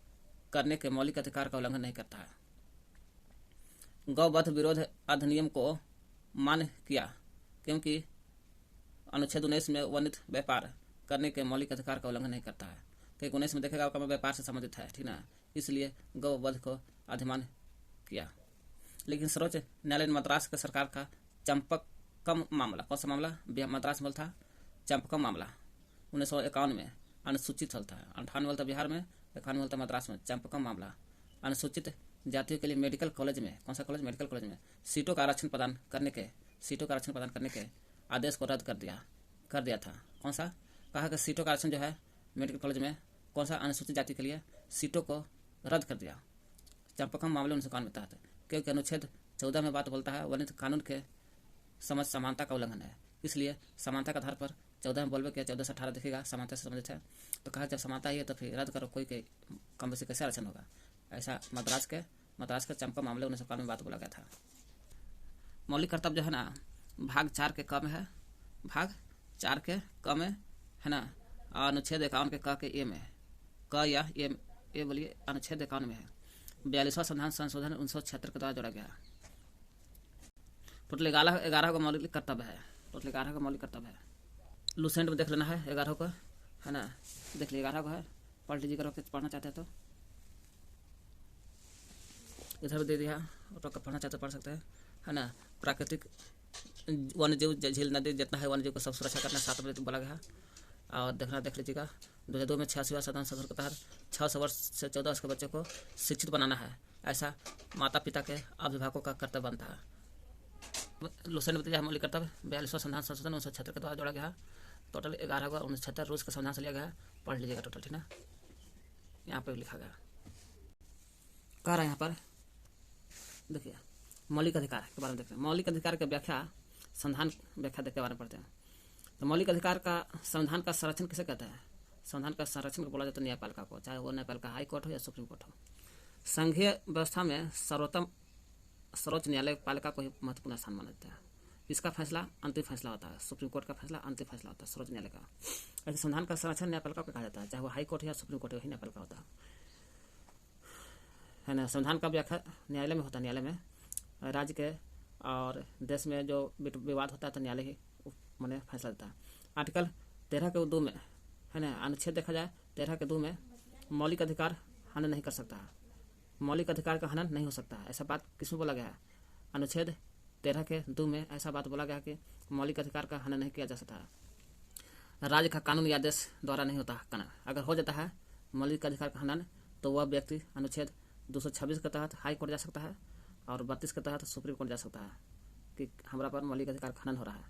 करने के मौलिक अधिकार का उल्लंघन नहीं करता है। गौवध विरोध अधिनियम को मान्य किया क्योंकि अनुच्छेद 19 में वनित व्यापार करने के मौलिक अधिकार का उल्लंघन नहीं करता है, क्योंकि 19 में देखेगा कि व्यापार से संबंधित है, ठीक ना, इसलिए गौवध को अधिमान किया। लेकिन सर्वोच्च न्यायालय ने मद्रास के सरकार का चंपकम मामला, कौन सा मामला? मद्रास में था चंपकम मामला 1951 में अनुसूचित हल था, 98 में था बिहार में, 51 में था मद्रास में। चंपकम मामला अनुसूचित जातियों के लिए मेडिकल कॉलेज में, कौन सा कॉलेज? मेडिकल कॉलेज में सीटों का आरक्षण प्रदान करने के आदेश को रद्द कर दिया था। कौन सा? कहा कि सीटों का आरक्षण जो है मेडिकल कॉलेज में, कौन सा? अनुसूचित जाति के लिए सीटों को रद्द कर दिया। चंपकम मामले 1951 में तहत, क्योंकि अनुच्छेद 14 में बात बोलता है वर्णित कानून के समझ समानता का उल्लंघन है। इसलिए समानता के आधार पर 14 में बोलबे कि 14 से 18 देखिएगा समानता से संबंधित है। तो कहा जब समानता ही है तो फिर रद्द करो, कोई के कम बेसी कैसे आरक्षण होगा। ऐसा मद्रास के चंपा मामले 1991 में बात बोला गया था। मौलिक कर्तव्य जो है ना भाग 4 के क में है, भाग 4 के क में है ना, अनुच्छेद 51 के क के ए में है, क या ए बोलिए अनुच्छेद 51 में है। 42वां संविधान संशोधन 1976 के द्वारा जोड़ा गया। टोटल 11 का मौलिक कर्तव्य है, टोटल 11 का मौलिक कर्तव्य है। लूसेंट में देख लेना है 11 को, है ना, देख लीजिए 11 को है, पढ़ लीजिए करो, पढ़ना चाहते हैं तो इधर भी दे दिया, और पढ़ना चाहते पढ़ सकते हैं, है ना। प्राकृतिक वन्य जीव झील नदी जितना है वन्य जीव को सब सुरक्षा करना 7 में बोला गया। और देख लीजिएगा 2002 में 86वां संविधान संशोधन के तहत 6 वर्ष से 14 वर्ष के बच्चों को शिक्षित बनाना है, ऐसा माता पिता के अभिभावकों का कर्तव्य बनता है। लूसेंट में दिया मौलिक कर्तव्य 42वां संविधान संशोधन 1976 के द्वारा जोड़ा गया। टोटल 11 का 1976 रूस के संविधान से लिया गया, पढ़ लीजिएगा टोटल, ठीक ना। यहाँ पर लिखा गया कह रहा है यहाँ पर देखिए मौलिक अधिकार के बारे में देखते हैं। मौलिक अधिकार की व्याख्या संविधान व्याख्या के बारे में पढ़ते हैं। तो मौलिक अधिकार का संविधान का संरक्षण किसे कहते हैं। संविधान का संरक्षण को बोला जाता है न्यायपालिका को, चाहे वो न्यायपालिका हाई कोर्ट हो या सुप्रीम कोर्ट हो। संघीय व्यवस्था में सर्वोच्च न्यायालय पालिका को ही महत्वपूर्ण स्थान माना जाता है। इसका फैसला अंतिम फैसला होता है, सुप्रीम कोर्ट का फैसला अंतिम फैसला होता है सर्वोच्च न्यायालय का। ऐसे संविधान का संरक्षण न्यायपालिका को कहा जाता है, चाहे वो हाई कोर्ट या सुप्रीम कोर्ट हो, ही न्यायपालिका होता है ना। संविधान का व्याख्या न्यायालय में होता है। न्यायालय में राज्य के और देश में जो विवाद होता है तो न्यायालय ही मैंने फैसला देता है। आर्टिकल 13 के 2 में, है ना, अनुच्छेद देखा जाए 13 के 2 में मौलिक अधिकार हनन नहीं कर सकता है, मौलिक अधिकार का हनन नहीं हो सकता है। ऐसा बात किसमें बोला गया है। अनुच्छेद 13 के 2 में ऐसा बात बोला गया कि मौलिक अधिकार का हनन नहीं किया जा सकता है। राज्य का कानून या देश द्वारा नहीं होता हनन। अगर हो जाता है मौलिक अधिकार का हनन तो वह व्यक्ति अनुच्छेद 226 के तहत हाई कोर्ट जा सकता है और 32 के तहत सुप्रीम कोर्ट जा सकता है कि हमारा पर मौलिक अधिकार का हनन हो रहा है,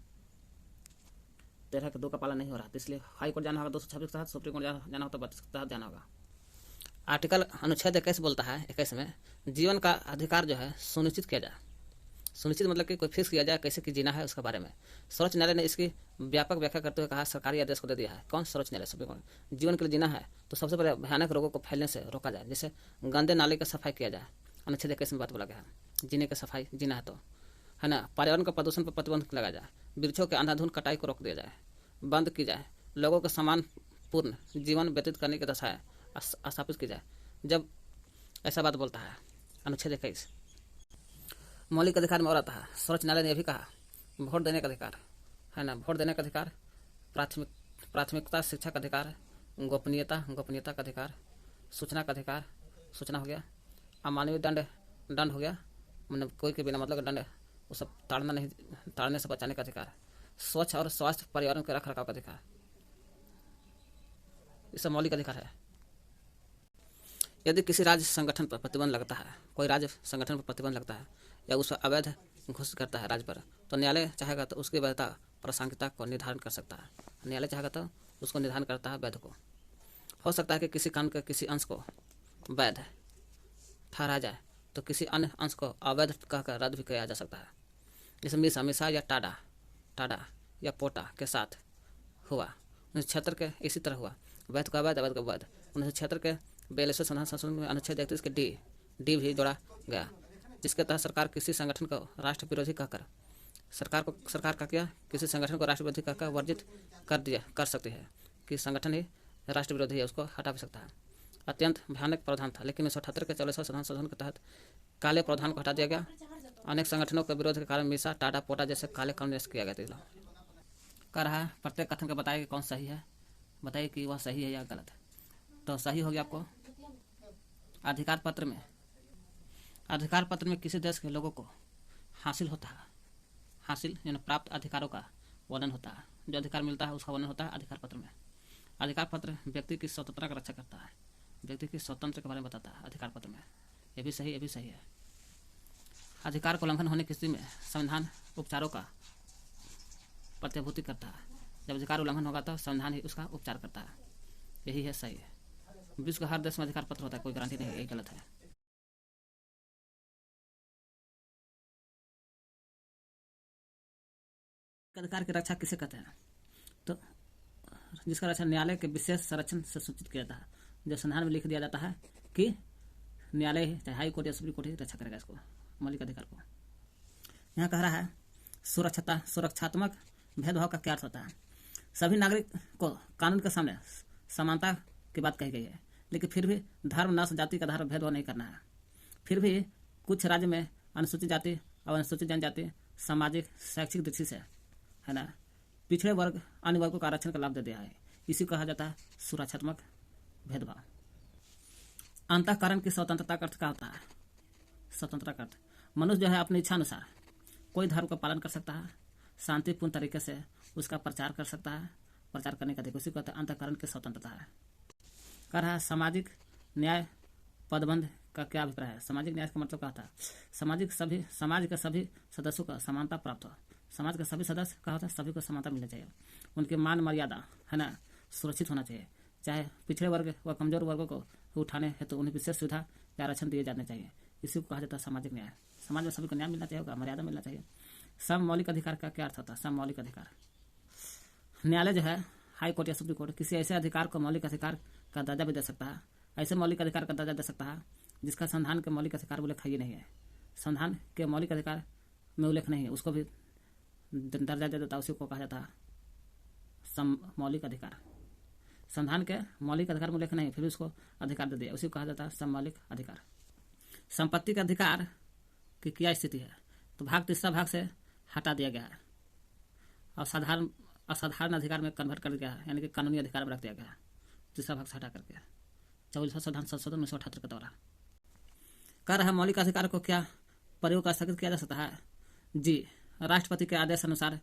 13 के 2 का पालन नहीं हो रहा है, तो इसलिए हाई कोर्ट जाना होगा 226 के तहत, सुप्रीम कोर्ट जाना होगा तो 32 के तहत जाना होगा। आर्टिकल अनुच्छेद 21 बोलता है 21 में जीवन का अधिकार जो है सुनिश्चित किया जाए। सुनिश्चित मतलब कि कोई फिक्स किया जाए कैसे कि जीना है उसके बारे में। सर्वोच्च न्यायालय ने इसकी व्यापक व्याख्या करते हुए कहा, सरकारी आदेश को दे दिया है। कौन? सर्वोच्च न्यायालय, सुप्रीम कोर्ट। जीवन के लिए जीना है तो सबसे पहले भयानक रोगों को फैलने से रोका जाए, जैसे गंदे नाले का सफाई किया जाए। अनुच्छेद 21 में बात बोला गया है, जीने की सफाई जीना है तो, है ना। पर्यावरण का प्रदूषण पर प्रतिबंध लगाया जाए, वृक्षों के अंधाधुंध कटाई को रोक दिया जाए, बंद की जाए, लोगों को सम्मानपूर्ण जीवन व्यतीत करने की दशाएं स्थापित की जाए। जब ऐसा बात बोलता है अनुच्छेद 21। मौलिक अधिकार में और आता है, सर्वोच्च न्यायालय ने यह भी कहा वोट देने का अधिकार, है ना, वोट देने का अधिकार, प्राथमिकता शिक्षा का अधिकार, गोपनीयता का अधिकार, सूचना का अधिकार, सूचना हो गया, अमानवीय दंड हो गया, मतलब कोई के बिना मतलब दंड वो सब ताड़ने से बचाने का अधिकार, स्वच्छ और स्वास्थ्य पर्यावरण के रखरखाव का अधिकार, ये सब मौलिक अधिकार है। यदि किसी राज्य संगठन पर प्रतिबंध लगता है, कोई राज्य संगठन पर प्रतिबंध लगता है या उसे अवैध घोषित करता है राज्य पर, तो न्यायालय चाहेगा तो उसकी वैधता प्रासंगिकता को निर्धारण कर सकता है। न्यायालय चाहेगा तो उसको निर्धारण करता है वैध को। हो सकता है कि किसी कानून के किसी अंश को वैध ठहराया जाए तो किसी अन्य अंश को अवैध कहकर रद्द भी किया जा सकता है। जैसे मिसा या टाडा या पोटा के साथ हुआ 1976 के, इसी तरह हुआ, वैध का वैध, अवैध का वैध। 1976 के 42वें संविधान संशोधन में अनुच्छेद 31 के डी भी जोड़ा गया, जिसके तहत सरकार किसी संगठन को राष्ट्र विरोधी कहकर सरकार का क्या किसी संगठन को राष्ट्र विरोधी कहकर वर्जित कर सकती है कि संगठन ही राष्ट्र विरोधी है, उसको हटा भी सकता है। अत्यंत भयानक प्रावधान था, लेकिन 1978 के 44वें संविधान संशोधन के तहत काले प्रावधान को हटा दिया गया। अनेक संगठनों के विरोध के कारण मिसा, टाटा, पोटा जैसे काले कानून किया गया था। कह रहा है प्रत्येक कथन का बताइए कि कौन सही है, बताइए कि वह सही है या गलत है। तो सही हो गया आपको अधिकार पत्र में किसी देश के लोगों को हासिल यानी प्राप्त अधिकारों का वर्णन होता है। जो अधिकार मिलता है उसका वर्णन होता है अधिकार पत्र में। अधिकार पत्र व्यक्ति की स्वतंत्रता का रक्षा करता है, व्यक्ति की स्वतंत्र के बारे में बताता है अधिकार पत्र में। ये भी सही है। अधिकार को उल्लंघन होने की स्थिति में संविधान उपचारों का प्रत्याभूति करता है। जब अधिकार उल्लंघन होगा तो संविधान ही उसका उपचार करता है। यही है सही है। विश्व का हर देश में अधिकार पत्र होता है, कोई गारंटी नहीं है, ये गलत है। अधिकार की रक्षा किसे कहते हैं? तो जिसका रक्षा न्यायालय के विशेष संरक्षण से सूचित किया जाता है। जो संविधान में लिख दिया जाता है कि न्यायालय चाहे हाई कोर्ट या सुप्रीम कोर्ट ही रक्षा करेगा इसको, मौलिक अधिकार को। यहाँ कह रहा है सुरक्षात्मक भेदभाव का क्या अर्थ होता है? सभी नागरिक को कानून के सामने समानता की बात कही गई है, लेकिन फिर भी धर्म, नस्ल, जाति के आधार पर भेदभाव नहीं करना है। फिर भी कुछ राज्य में अनुसूचित जाति और अनुसूचित जनजाति सामाजिक शैक्षिक दृष्टि से, है ना, पिछड़े वर्ग अन्य वर्गों को आरक्षण का लाभ दे दिया है। इसी को कहा जाता है सुरक्षात्मक भेदभाव। अंतःकरण की स्वतंत्रता का अर्थ क्या होता है? स्वतंत्रता का अर्थ मनुष्य जो है अपनी इच्छा अनुसार कोई धर्म का पालन कर सकता है, शांतिपूर्ण तरीके से उसका प्रचार कर सकता है, प्रचार करने का देखो उसी को कहते हैं अंतःकरण की स्वतंत्रता है। कह रहा है सामाजिक न्याय पदबंध का क्या अभिप्राय है? सामाजिक न्याय का मतलब क्या होता है? समाज के सभी सदस्यों को समानता प्राप्त हो। समाज के सभी सदस्य का होता है सभी को समानता मिलनी चाहिए, उनकी मान मर्यादा, है ना, सुरक्षित होना चाहिए। चाहे पिछड़े वर्ग व कमजोर वर्गों को उठाने हेतु उन्हें विशेष सुविधा या आरक्षण दिए जाने चाहिए। इसी को कहा जाता है सामाजिक न्याय। समाज में सभी को न्याय मिलना चाहिए, मर्यादा मिलना चाहिए। सम मौलिक अधिकार का क्या अर्थ होता है? सम मौलिक अधिकार न्यायालय जो है हाई कोर्ट या सुप्रीम कोर्ट किसी ऐसे अधिकार को मौलिक अधिकार का दर्जा भी दे सकता है, ऐसे मौलिक अधिकार का दर्जा दे सकता है जिसका संविधान के मौलिक अधिकार में उल्लेख ही नहीं है। संविधान के मौलिक अधिकार में उल्लेख नहीं है, उसको भी दर्जा दे देता है। उसी को कहा जाता है सम मौलिक अधिकार। संविधान के मौलिक अधिकार में उल्लेख नहीं, फिर भी उसको अधिकार दे दिया, उसी को कहा जाता है सममौलिक अधिकार। संपत्ति के अधिकार की क्या स्थिति है? तो भाग तीसरा भाग से हटा दिया गया है और असाधारण अधिकार में कन्वर्ट कर दिया है, यानी कि कानूनी अधिकार में रख दिया गया है। तीसरा भाग से हटा करके 44वां संविधान संशोधन 1978 के द्वारा। कह रहा है मौलिक अधिकार को क्या प्रयोग कर स्थगित किया जा सकता है? जी, राष्ट्रपति के आदेश अनुसार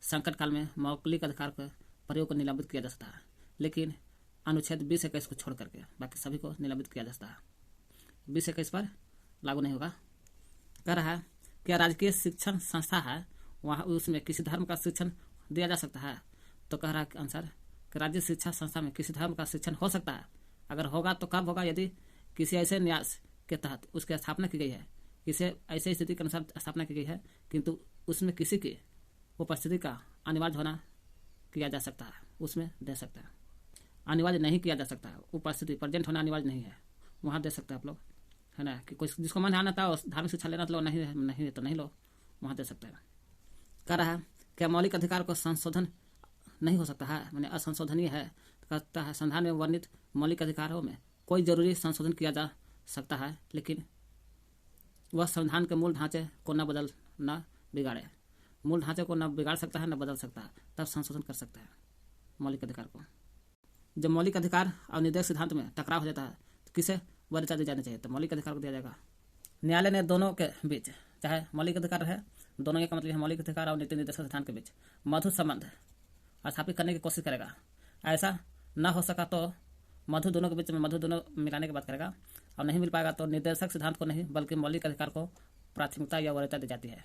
संकट काल में मौलिक अधिकार के प्रयोग को निलंबित किया जा सकता है, लेकिन अनुच्छेद 20-21 को छोड़ करके बाकी सभी को निलंबित किया जा सकता है। 20-21 पर लागू नहीं होगा। कह रहा है क्या राजकीय शिक्षण संस्था है वहाँ उसमें किसी धर्म का शिक्षण दिया जा सकता है? तो कह रहा है आंसर कि राज्य शिक्षा संस्था में किसी धर्म का शिक्षण हो सकता है। अगर होगा तो कब होगा? यदि किसी ऐसे न्यास के तहत उसकी स्थापना की गई है, इसे ऐसे स्थिति के अनुसार स्थापना की गई है, किंतु उसमें किसी की उपस्थिति का अनिवार्य होना किया जा सकता है, उसमें दे सकता है। अनिवार्य नहीं किया जा सकता है, उपस्थिति प्रेजेंट होना अनिवार्य नहीं है, वहाँ दे सकते हैं आप लोग, है ना। कि कोई जिसको मन आना था धार्मिक शिक्षा लेना तो लो, नहीं तो नहीं लो, वहाँ दे सकते हैं। कह रहा है क्या मौलिक अधिकार को संशोधन नहीं हो सकता है, मैंने असंशोधनीय है? कहता है संविधान में वर्णित मौलिक अधिकारों में कोई जरूरी संशोधन किया जा सकता है, लेकिन वह संविधान के मूल ढांचे को न बिगाड़े। मूल ढांचे को न बिगाड़ सकता है न बदल सकता है, तब संशोधन कर सकता है मौलिक अधिकार को। जब मौलिक अधिकार और निर्देश सिद्धांत में टकराव हो जाता है तो किसे वरीयता दी जानी चाहिए? तो मौलिक अधिकार को दिया जाएगा। न्यायालय ने दोनों के बीच, चाहे मौलिक अधिकार है, दोनों का मतलब है मौलिक अधिकार और नीति निर्देशक सिद्धांत के बीच मधुर संबंध स्थापित करने की कोशिश करेगा। ऐसा न हो सका तो मधु दोनों के बीच में मधु दोनों मिलाने की बात करेगा, और नहीं मिल पाएगा तो निर्देशक सिद्धांत को नहीं बल्कि मौलिक अधिकार को प्राथमिकता या वरीयता दी जाती है।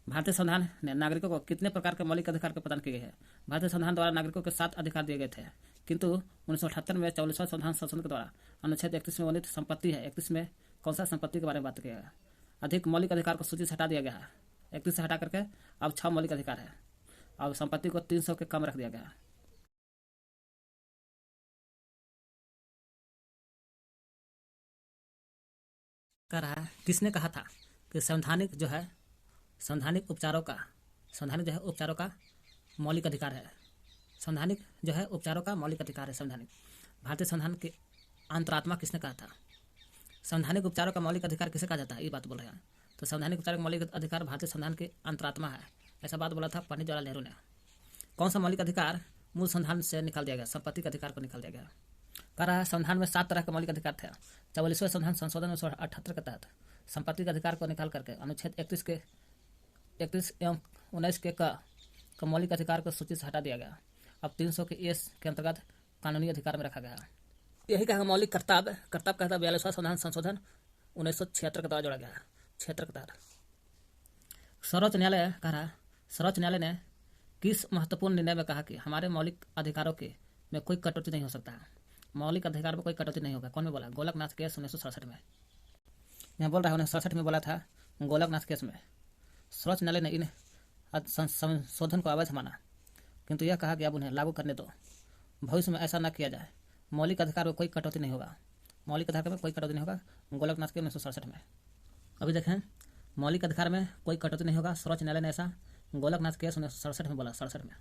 भारतीय संविधान ने नागरिकों को कितने प्रकार के मौलिक अधिकार प्रदान किए गए हैं? भारतीय संविधान द्वारा नागरिकों को 7 अधिकार दिए गए थे, किंतु 1978 में 44वां संविधान संशोधन के द्वारा अनुच्छेद 31 में वर्णित संपत्ति है। 31 में कौन सा संपत्ति के बारे में बात किया गया? अधिक मौलिक अधिकार को सूची से हटा दिया गया है। 31 से हटा करके अब 6 मौलिक अधिकार है और संपत्ति को 300 के कम रख दिया गया। कह रहा है किसने कहा था कि संवैधानिक जो है उपचारों का मौलिक अधिकार है? संवैधानिक जो है उपचारों का मौलिक अधिकार है संवैधानिक। भारतीय संविधान की अंतरात्मा किसने कहा था? संवैधानिक उपचारों का मौलिक अधिकार किसे कहा जाता है? ये बात बोल रहे हैं। तो संवैधानिक उपचार का मौलिक अधिकार भारतीय संविधान की अंतरात्मा है, ऐसा बात बोला था पंडित जवाहरलाल नेहरू ने। कौन सा मौलिक अधिकार मूल संविधान से निकाल दिया गया? संपत्ति के अधिकार को निकाल दिया गया। कह रहा है संविधान में 7 तरह के मौलिक अधिकार थे। 44वें संविधान संशोधन 1978 के तहत संपत्ति के अधिकार को निकाल करके अनुच्छेद 31 एवं 19 का मौलिक अधिकार को सूची से हटा दिया गया। अब 300 के एस के अंतर्गत कानूनी अधिकार में रखा गया। यही कहा मौलिक कर्तव्य कहता 42वां संविधान संशोधन 1976 के द्वारा जोड़ा गया है। 76 के तहत सर्वोच्च न्यायालय कह रहा सर्वोच्च न्यायालय ने किस महत्वपूर्ण निर्णय में कहा कि हमारे मौलिक अधिकारों के में कोई कटौती नहीं हो सकता है? मौलिक अधिकार में कोई कटौती नहीं होगा। कौन में बोला? गोलकनाथ केस 1967 में। यहाँ बोल रहा है 1967 में बोला था गोलकनाथ केस में। सर्वोच्च न्यायालय ने इन संशोधन को अवैध माना, किंतु यह कहा कि अब उन्हें लागू करने दो, भविष्य में ऐसा न किया जाए। मौलिक अधिकार में कोई कटौती नहीं होगा, मौलिक अधिकार में कोई कटौती नहीं होगा, गोलकनाथ के 1967 में। अभी देखें, मौलिक अधिकार में कोई कटौती नहीं होगा, सर्वोच्च न्यायालय ने ऐसा गोलकनाथ केस 1967 में बोला। 67 में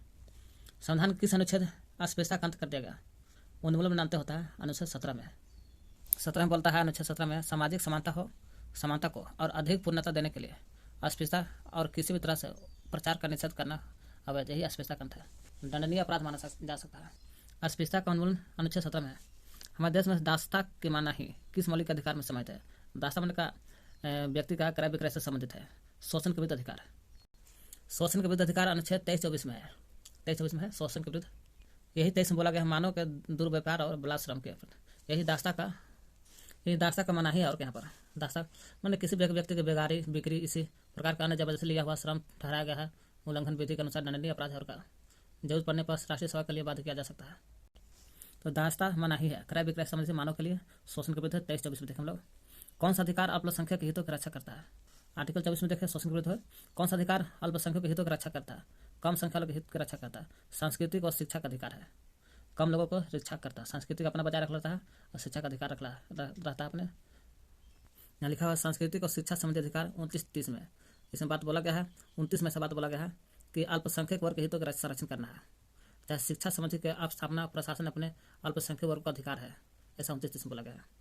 संविधान किस अनुच्छेद अस्पृश्यता का अंत कर दिया गया? उन्मूलन में अंत होता है अनुच्छेद 17 में। 17 में बोलता है, अनुच्छेद 17 में सामाजिक समानता को और अधिक पूर्णता देने के लिए अस्पृश्यता और किसी भी तरह से प्रचार का निषेध करना अवैध, यही अस्पृश्यता का अंत है, दंडनीय अपराध माना जा सकता है। अस्पृश्यता का उन्मूलन अनुच्छेद 17 में है। हमारे देश में दासता की माना ही किस मौलिक अधिकार में समाहित है? दासता माने का व्यक्ति का क्रय विक्रय से संबंधित है। शोषण के विरुद्ध अधिकार, शोषण के विरुद्ध अधिकार अनुच्छेद 23-24 में है। 23-24 में है शोषण के विरुद्ध। यही 23 में बोला गया है, मानव के दुर्व्यापार और बलात्श्रम के। यही दासता का मना ही है। और यहाँ पर दासता मैंने किसी भी व्यक्ति की बेगारी, बिक्री, इसी प्रकार का अन्य जबरदस्ती लिया हुआ श्रम ठहराया गया है, उल्लंघन विधि के अनुसार दंडनीय अपराध है और का जरूरत पड़ने पर राष्ट्रीय सेवा के लिए बाध्य किया जा सकता है। तो दासता मना ही है, क्रय विक्रय संबंधी मानव के लिए। शोषण के विरुद्ध 23-24 में देखें हम लोग। कौन सा अधिकार अल्पसंख्यक के हितों की रक्षा करता है? आर्टिकल 24 में देखें, शोषण के विरुद्ध है। कौन सा अधिकार अल्पसंख्यकों के हितों की रक्षा करता है? कम संख्या वालों के हित की रक्षा करता है। सांस्कृतिक और शिक्षा का अधिकार है, कम लोगों को रक्षा करता है, सांस्कृतिक अपना बजाय रख लेता है और शिक्षा का अधिकार रहता है अपने। यहाँ लिखा हुआ संस्कृतिक और शिक्षा संबंधी अधिकार 29-30 में। इसमें बात बोला गया है, 29 में से बात बोला गया है कि अल्पसंख्यक वर्ग के हितों का संरक्षण करना है। चाहे शिक्षा संबंधी के स्थापना प्रशासन अपने अल्पसंख्यक वर्ग का अधिकार है, ऐसा 29-30 में बोला गया है।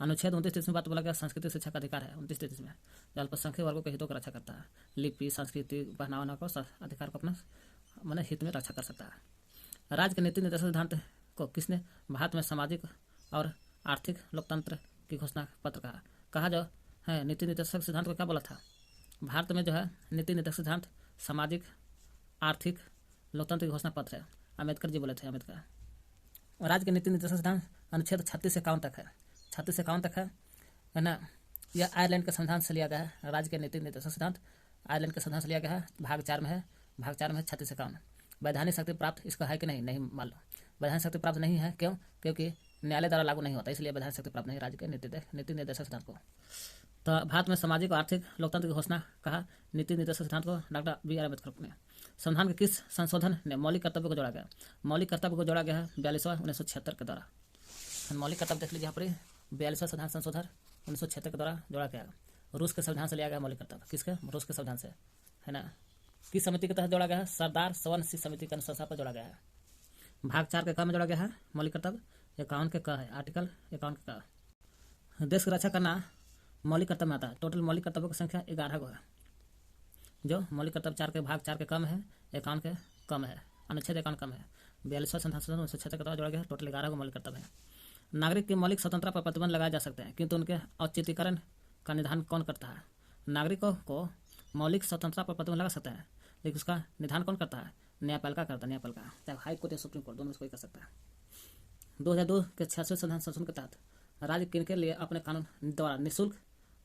अनुच्छेद 29-30 में बात बोला गया सांस्कृतिक शिक्षा का अधिकार है 29-33 में, जो अल्पसंख्यक वर्गों के हितों की रक्षा करता है। लिपि, संस्कृति, पहनावा को अधिकार को अपना मैंने हित में रक्षा कर सकता है। राज्य के नीति निर्देशक सिद्धांत को किसने भारत में सामाजिक और आर्थिक लोकतंत्र की घोषणा पत्र कहा जो है? नीति निर्देशक सिद्धांत को क्या बोला था? भारत में जो है नीति निर्देशक सिद्धांत सामाजिक आर्थिक लोकतंत्र की घोषणा पत्र है, अम्बेडकर जी बोले थे। अम्बेडकर। राज्य के नीति निर्देशक सिद्धांत अनुच्छेद 36 से 51 तक है, 36 से 51 तक है ना। यह आयरलैंड के संविधान से लिया गया है। राज्य के नीति निर्देशक सिद्धांत आयरलैंड के संविधान से लिया गया है। भाग 4 में है, भाग 4 में 36 से 51। वैधानिक शक्ति प्राप्त इसका है कि नहीं? नहीं मान लो, वैधानिक शक्ति प्राप्त नहीं है। क्यों? क्योंकि न्यायालय द्वारा लागू नहीं होता, इसलिए वैधानिक शक्ति प्राप्त नहीं राज्य के नीति निर्देशक सिद्धांत को। तो भारत में सामाजिक और आर्थिक लोकतंत्र की घोषणा कहा नीति निर्देशक सिद्धांत को डॉक्टर BR अम्बेडकर ने। संविधान के किस संशोधन ने मौलिक कर्तव्य को जोड़ा गया? मौलिक कर्तव्य को जोड़ा गया है 42वां 1976 के द्वारा। मौलिक कर्तव्य देख लीजिए यहाँ पर, 42वां संविधान संशोधन 1976 के द्वारा जोड़ा गया। रूस के संविधान से लिया गया मौलिक कर्तव्य। किसके? रूस के संविधान से, है ना। किस समिति के तहत जोड़ा गया है? सरदार सवन सिंह समिति के अनुसार पर जोड़ा गया है। भाग 4 के क में जोड़ा गया है मौलिक कर्तव्य। 51 के क है, आर्टिकल 51 के क। देश की रक्षा करना मौलिक कर्तव्य में आता है। टोटल मौलिक कर्तव्यों की संख्या 11 को है, जो मौलिक कर्तव्य 4 के भाग 4 के कम है, 51 के कम है, अनुच्छेद 51 कम है। 42वां संविधान 1976 के द्वारा जोड़ा गया, टोटल 11 को मौलिक कर्तव्य है। नागरिक की मौलिक स्वतंत्रता पर प्रतिबंध लगाए जा सकते हैं, किंतु उनके औचित्यकरण का निधान कौन करता है? नागरिकों को मौलिक स्वतंत्रता पर प्रतिबंध लगा सकते हैं, लेकिन उसका निधान कौन करता है? न्यायपालिका करता है। न्यायपालिका चाहे हाई कोर्ट या सुप्रीम कोर्ट, दोनों में से कोई कर सकता है। 2002 के 66वें संविधान संशोधन के तहत राज्य किनके लिए अपने कानून द्वारा निःशुल्क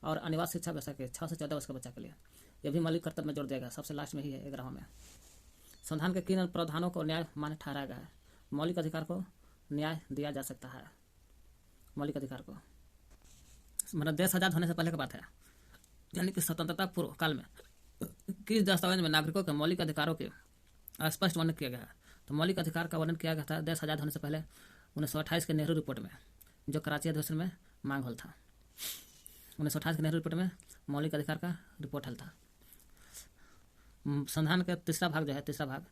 और अनिवार्य शिक्षा व्यवस्था के 6 से 14 वर्ष के बच्चा के लिए, यह भी मौलिक कर्तव्य में जोड़ दिया गया। सबसे लास्ट में ही है 11वां में। संविधान के किन प्रावधानों को न्याय मान्य ठहराया गया है? मौलिक अधिकार को न्याय दिया जा सकता है। मौलिक अधिकार को मतलब देश आजाद होने से पहले की बात है, यानी कि स्वतंत्रता पूर्व काल में किस दस्तावेज में नागरिकों के मौलिक अधिकारों के स्पष्ट वर्णन किया गया है? तो मौलिक अधिकार का वर्णन किया गया था देश आजाद होने से पहले 1928 के नेहरू रिपोर्ट में, जो कराची अधिवेशन में मांग हल था। 1928 के नेहरू रिपोर्ट में मौलिक अधिकार का रिपोर्ट हल था। संविधान का तीसरा भाग जो है, तीसरा भाग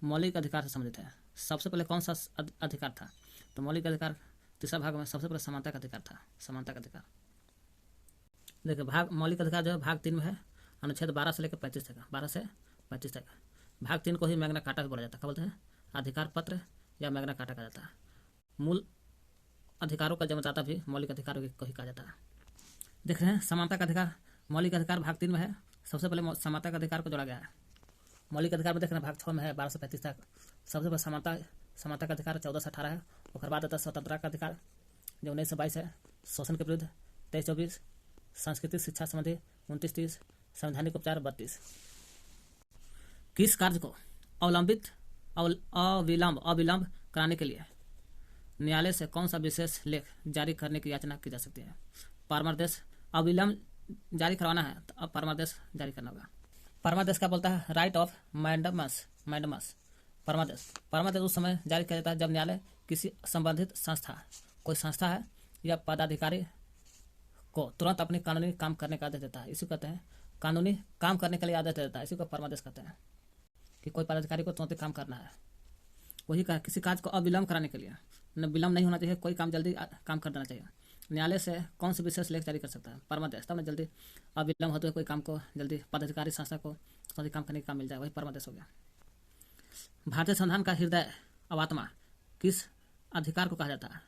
मौलिक अधिकार से संबंधित है। सबसे पहले कौन सा अधिकार था? तो मौलिक अधिकार तीसरा भाग में सबसे पहले समानता का अधिकार था। समानता का अधिकार देखिए, भाग मौलिक अधिकार जो है भाग 3 में है, अनुच्छेद 12 से लेकर 35 तक, 12 से 35 तक। भाग 3 को ही मैग्ना कार्टा भी बोला जाता है। क्या बोलते हैं? अधिकार पत्र या मैग्ना कार्टा कहा जाता है। मूल अधिकारों का जन्मदाता भी मौलिक अधिकारों को ही कहा जाता है। देख रहे हैं, समानता का अधिकार मौलिक अधिकार भाग 3 में है। सबसे पहले समानता का अधिकार को जोड़ा गया है। मौलिक अधिकार में देख रहे हैं भाग 6 में है 12 से 35 तक। सबसे पहले समानता का अधिकार 14 से 18 है। और बाद आता है स्वतंत्रता का अधिकार जो 19 से 22 है। शोषण के विरुद्ध 23-24। सांस्कृतिक शिक्षा संबंधी 29-30। संवैधानिक उपचार 32। किस कार्य को अविलंब कराने के लिए न्यायालय से कौन सा विशेष लेख जारी करने की याचना की जा सकती है? परामर्श अविलंब जारी करवाना है तो अब परामर्श जारी करना होगा। परमादेश क्या बोलता है? Right of mandamus. परमादेश उस समय जारी किया जाता है जब न्यायालय किसी संबंधित संस्था, कोई संस्था है या पदाधिकारी को तुरंत अपने कानूनी काम करने का आदेश देता है। इसी को कहते हैं कानूनी काम करने के लिए आदेश देता है। इसी को परमादेश कहते हैं कि कोई पदाधिकारी को तुरंत काम करना है। वही कहा किसी कार्य को अविलंब कराने के लिए, न विलंब नहीं होना चाहिए, कोई काम जल्दी काम कर देना चाहिए। न्यायालय से कौन सी विशेष लेख जारी कर सकता है? परमादेश। तब ना जल्दी अविलंब होते हुए कोई काम को जल्दी पदाधिकारी संस्था को जल्दी काम करने का काम मिल जाए, वही परमादेश हो गया। भारतीय संविधान का हृदय अवात्मा किस अधिकार को कहा जाता है?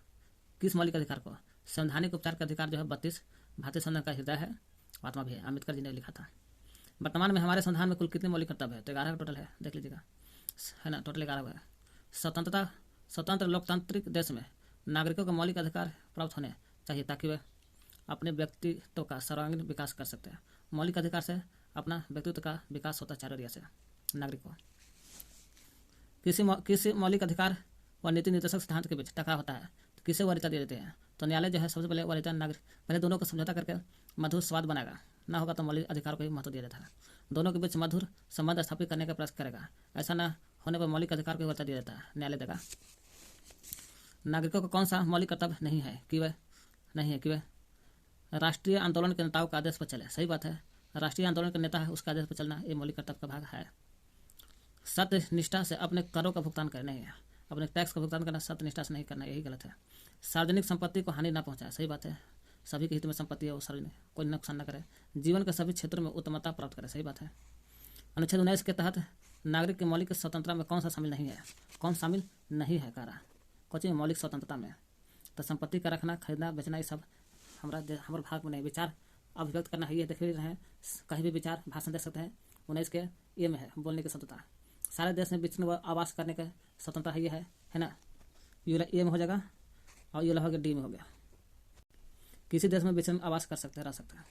किस मौलिक अधिकार को? संवैधानिक उपचार का अधिकार जो है 32 भारतीय संविधान का हृदय है, आत्मा भी है। अम्बेडकर जी ने लिखा था। वर्तमान में हमारे संविधान में कुल कितने मौलिक कर्तव्य है? तो 11 का टोटल है, देख लीजिएगा, है ना, टोटल 11 है। स्वतंत्र लोकतांत्रिक देश में नागरिकों को मौलिक अधिकार प्राप्त होने चाहिए ताकि वे अपने व्यक्तित्व का सर्वांगीण विकास कर सकते हैं। मौलिक अधिकार से अपना व्यक्तित्व का विकास होता है चारों एरिया से नागरिक को। किसी मौलिक अधिकार व नीति निर्देशक सिद्धांत के बीच टकराव होता है तो किसे वरीयता दे देते हैं? तो न्यायालय जो है सबसे पहले वरीयता नागरिक, पहले दोनों को समझौता करके मधुर स्वाद बनाएगा, ना होगा तो मौलिक अधिकार को ही महत्व दिया जाता है। दोनों के बीच मधुर संबंध स्थापित करने का प्रयास करेगा। ऐसा न होने पर मौलिक अधिकार को ही वरीयता दिया जाता है, न्यायालय देगा। नागरिकों को कौन सा मौलिक कर्तव्य नहीं है कि वे राष्ट्रीय आंदोलन के नेताओं के आदेश पर चले? सही बात है, राष्ट्रीय आंदोलन के नेता है उसका आदेश पर चलना ये मौलिक कर्तव्य का भाग है। सत्य निष्ठा से अपने करों का भुगतान करना है, अपने टैक्स का भुगतान करना सत्य निष्ठा से नहीं करना, यही गलत है। सार्वजनिक संपत्ति को हानि ना पहुंचाए, सही बात है, सभी के हित में संपत्ति है वो सार्वजनिक, कोई नुकसान न करे। जीवन के सभी क्षेत्रों में उत्तमता प्राप्त करे, सही बात है। अनुच्छेद 19 के तहत नागरिक की मौलिक स्वतंत्रता में कौन सा शामिल नहीं है? कौन शामिल नहीं है? कह रहा कुछ मौलिक स्वतंत्रता में तो संपत्ति का रखना, खरीदना, बेचना, ये सब हमारे भाग में नहीं। विचार अभिव्यक्त करना है, ये देख रहे हैं, कहीं भी विचार भाषण दे सकते हैं। 19 के ये में है बोलने की स्वतंत्रता। सारे देश में विचरण व आवास करने का स्वतंत्रता ये है ना, ये में हो जाएगा और ये हो गया डी में हो गया। किसी देश में विचरण आवास कर सकते हैं, रह सकते हैं।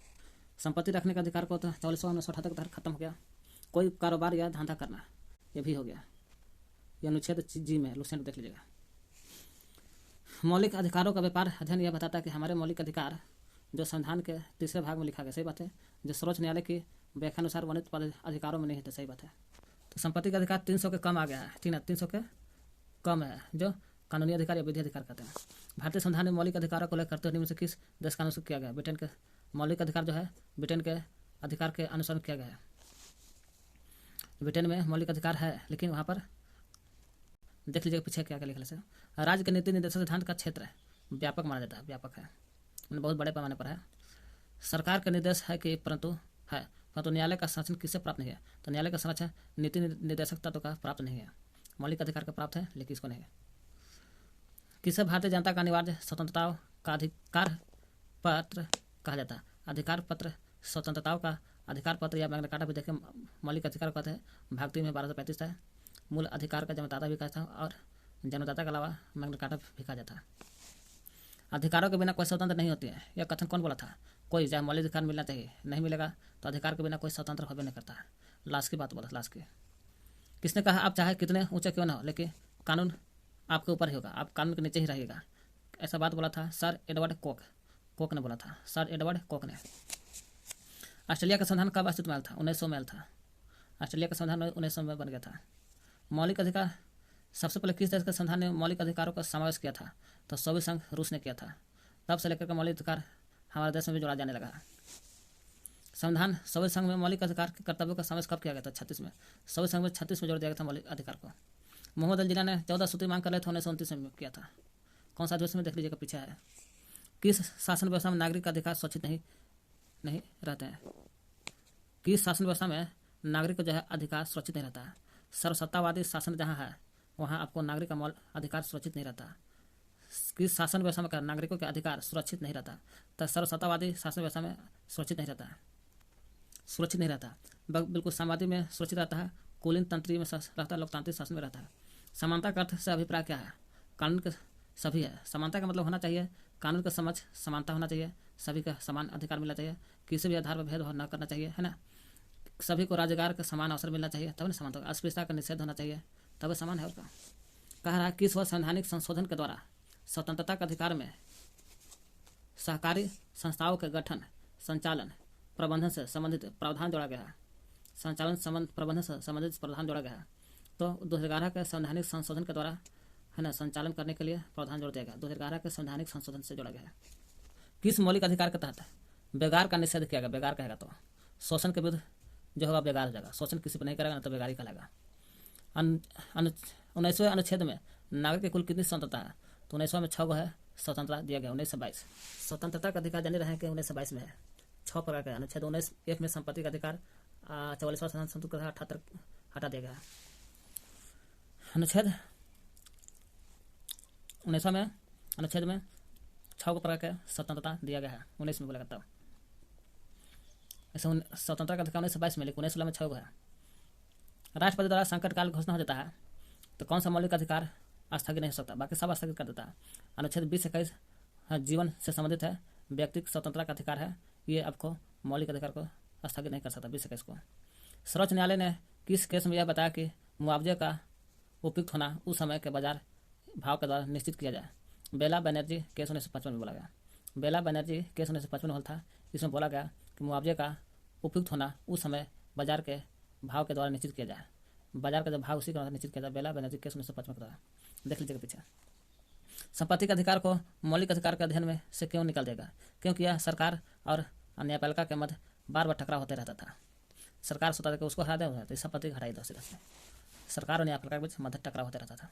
संपत्ति रखने का अधिकार को तो 4478 के तहत खत्म हो गया। कोई कारोबार या धंधा करना ये भी हो गया, ये अनुच्छेद जी में लुसेंट देख लीजिएगा। मौलिक अधिकारों का व्यापार अध्ययन यह बताता है कि हमारे मौलिक अधिकार जो संविधान के तीसरे भाग में लिखा गया, सही बात है, जो सर्वोच्च न्यायालय की व्याख्या अनुसार वर्णित अधिकारों में नहीं है, सही बात है। तो संपत्ति का अधिकार 300 के कम आ गया है, ठीक है, 300 के कम है, जो कानूनी अधिकार या विधि अधिकार कहते हैं। भारतीय संविधान में मौलिक अधिकारों को लेकर करते हुए निम्न से किस देश का अनुसरण किया गया? ब्रिटेन के मौलिक अधिकार जो है ब्रिटेन के अधिकार के अनुसरण किया गया है। ब्रिटेन में मौलिक अधिकार है, लेकिन वहाँ पर देख लीजिएगा पीछे क्या क्या लिखने से। राज्य के नीति निर्देशक सिद्धांत का क्षेत्र व्यापक माना जाता है, व्यापक है, बहुत बड़े पैमाने पर है। सरकार का निर्देश है कि परंतु न्यायालय का संरक्षण किससे प्राप्त नहीं है? तो न्यायालय का संरक्षण नीति निर्देशक तत्व का प्राप्त नहीं है, मौलिक अधिकार का प्राप्त है, लेकिन इसको नहीं है। किसे भारतीय जनता का अनिवार्य स्वतंत्रताओं का अधिकार पत्र कहा जाता है? अधिकार पत्र स्वतंत्रताओं का अधिकार पत्र या मैग्ना कार्टा भी देखें, मौलिक अधिकार कहते हैं। भाग 3 में 1235 है। मूल अधिकार का जन्मदाता भी कहता है और जन्मदाता के अलावा मैग्ना कार्टा भी कहा जाता है। अधिकारों के बिना कोई स्वतंत्र नहीं होती है, यह कथन कौन बोला था? कोई, चाहे मौलिक अधिकार मिलना चाहिए, नहीं मिलेगा तो अधिकार के बिना कोई स्वतंत्र होबे नहीं करता है। लास्ट की बात बोला, लास्ट की। किसने कहा? आप चाहे कितने ऊंचे क्यों ना हो, लेकिन कानून आपके ऊपर ही होगा, आप कानून के नीचे ही रहिएगा। ऐसा बात बोला था सर एडवर्ड कोक ने बोला था, सर एडवर्ड कोक ने। ऑस्ट्रेलिया का संविधान कब अस्तित्व में आया था? 1900 में आया था। ऑस्ट्रेलिया का संविधान 1900 में बन गया था। मौलिक अधिकार सबसे पहले किस देश के संविधान ने मौलिक अधिकारों का समावेश किया था? तो सोवियत संघ रूस ने किया था। तब से लेकर मौलिक अधिकार हमारे देश में भी जोड़ा जाने लगा। संविधान सोवियत संघ में मौलिक अधिकार के कर्तव्यों का समावेश कब किया गया था? 36 में। सोवियत संघ में 36 में जोड़ दिया गया था मौलिक अधिकार को। मोहम्मद अली जिन्ना ने 14 सूत्री मांग कर रहे थे, 1929 में किया था। कौन सा अधिवेशन में देख लीजिएगा, पीछे है। किस शासन व्यवस्था में नागरिक का अधिकार सुरक्षित नहीं रहते हैं? किस शासन व्यवस्था में नागरिक का जो है अधिकार सुरक्षित नहीं रहता है? सर्वसत्तावादी शासन जहाँ है वहाँ आपको नागरिक का अधिकार सुरक्षित नहीं रहता। किस शासन व्यवस्था में नागरिकों के अधिकार सुरक्षित नहीं रहता? तो सर्वसत्तावादी शासन व्यवस्था में सुरक्षित नहीं रहता। बिल्कुल समाधि में सुरक्षित रहता है, कुलीन तंत्री में रहता है, लोकतांत्रिक शासन में रहता है। समानता का अर्थ से अभिप्राय क्या है? कानून के सभी है। समानता का मतलब होना चाहिए कानून के समझ समानता होना चाहिए, सभी का समान अधिकार मिलना चाहिए, किसी भी आधार पर भेदभाव न करना चाहिए, है ना। सभी को रोजगार का समान अवसर मिलना चाहिए, तब ना समानता। अस्पृश्यता का निषेध होना चाहिए, तब समान है। उसका कह रहा है किस वर्ष संवैधानिक संशोधन के द्वारा स्वतंत्रता के अधिकार में सहकारी संस्थाओं के गठन, संचालन, प्रबंधन से संबंधित प्रावधान जोड़ा गया है? संचालन संबंध प्रबंधन से संबंधित प्रावधान जोड़ा गया है। तो 2011 के संवैधानिक संशोधन के द्वारा है ना संचालन करने के लिए प्रावधान जोड़ दिया गया। 2011 के संवैधानिक संशोधन से जोड़ा गया है। किस मौलिक अधिकार के तहत बेगार का निषेध किया गया? बेगार कहेगा तो शोषण के विरुद्ध जो होगा बेगार हो जाएगा। शोषण किसी पर नहीं करेगा ना तो बेगारी कहलाएगा। 19वें अनुच्छेद में नागरिक की कुल कितनी स्वतंत्रता है? तो 19वां में 6 है स्वतंत्रता दिया गया। 19 से 22 स्वतंत्रता का अधिकार जाने रहे हैं कि 19 से 22 में है 6 प्रकार का। अनुच्छेद 19(1) में संपत्ति का अधिकार, 44वां संशोधन का 78 हटा दिया गया। अनुच्छेद 19वां में अनुच्छेद में 6 प्रकार के स्वतंत्रता दिया गया है। 19 में बोला करता है ऐसे स्वतंत्रता का अधिकार 19 से 22 में, लेकिन 19 में 6 है। राष्ट्रपति द्वारा संकट काल घोषणा हो जाता है तो कौन सा मौलिक अधिकार स्थगित नहीं हो सकता? बाकी सब स्थगित कर देता है। अनुच्छेद 20(21) जीवन से संबंधित है, व्यक्तिगत स्वतंत्रता का अधिकार है, ये आपको मौलिक अधिकार को स्थगित नहीं कर सकता 20(21) को। सर्वोच्च न्यायालय ने किस केस में यह बताया कि मुआवजे का उपयुक्त होना उस समय के बाजार भाव के द्वारा निश्चित किया जाए? बेला बनर्जी केस 1955 में बोला गया। बेला बनर्जी केस 1955 में था। इसमें बोला गया कि मुआवजे का उपयुक्त होना उस समय बाजार के भाव के द्वारा निश्चित किया जाए। बाजार का जो भाव उसी के द्वारा निश्चित किया जाए। बेला बनर्जी केस 1955 के द्वारा देख लीजिएगा पीछे। संपत्ति के अधिकार को मौलिक अधिकार के अध्ययन में से क्यों निकाल देगा? क्योंकि यह सरकार और न्यायपालिका के मध्य बार बार टकराव होते रहता था। सरकार सोचता था कि उसको हटा दें तो संपत्ति हटाई दो सीधा से। सरकार और न्यायपालिका के बीच मध्य टकराव होते रहता था,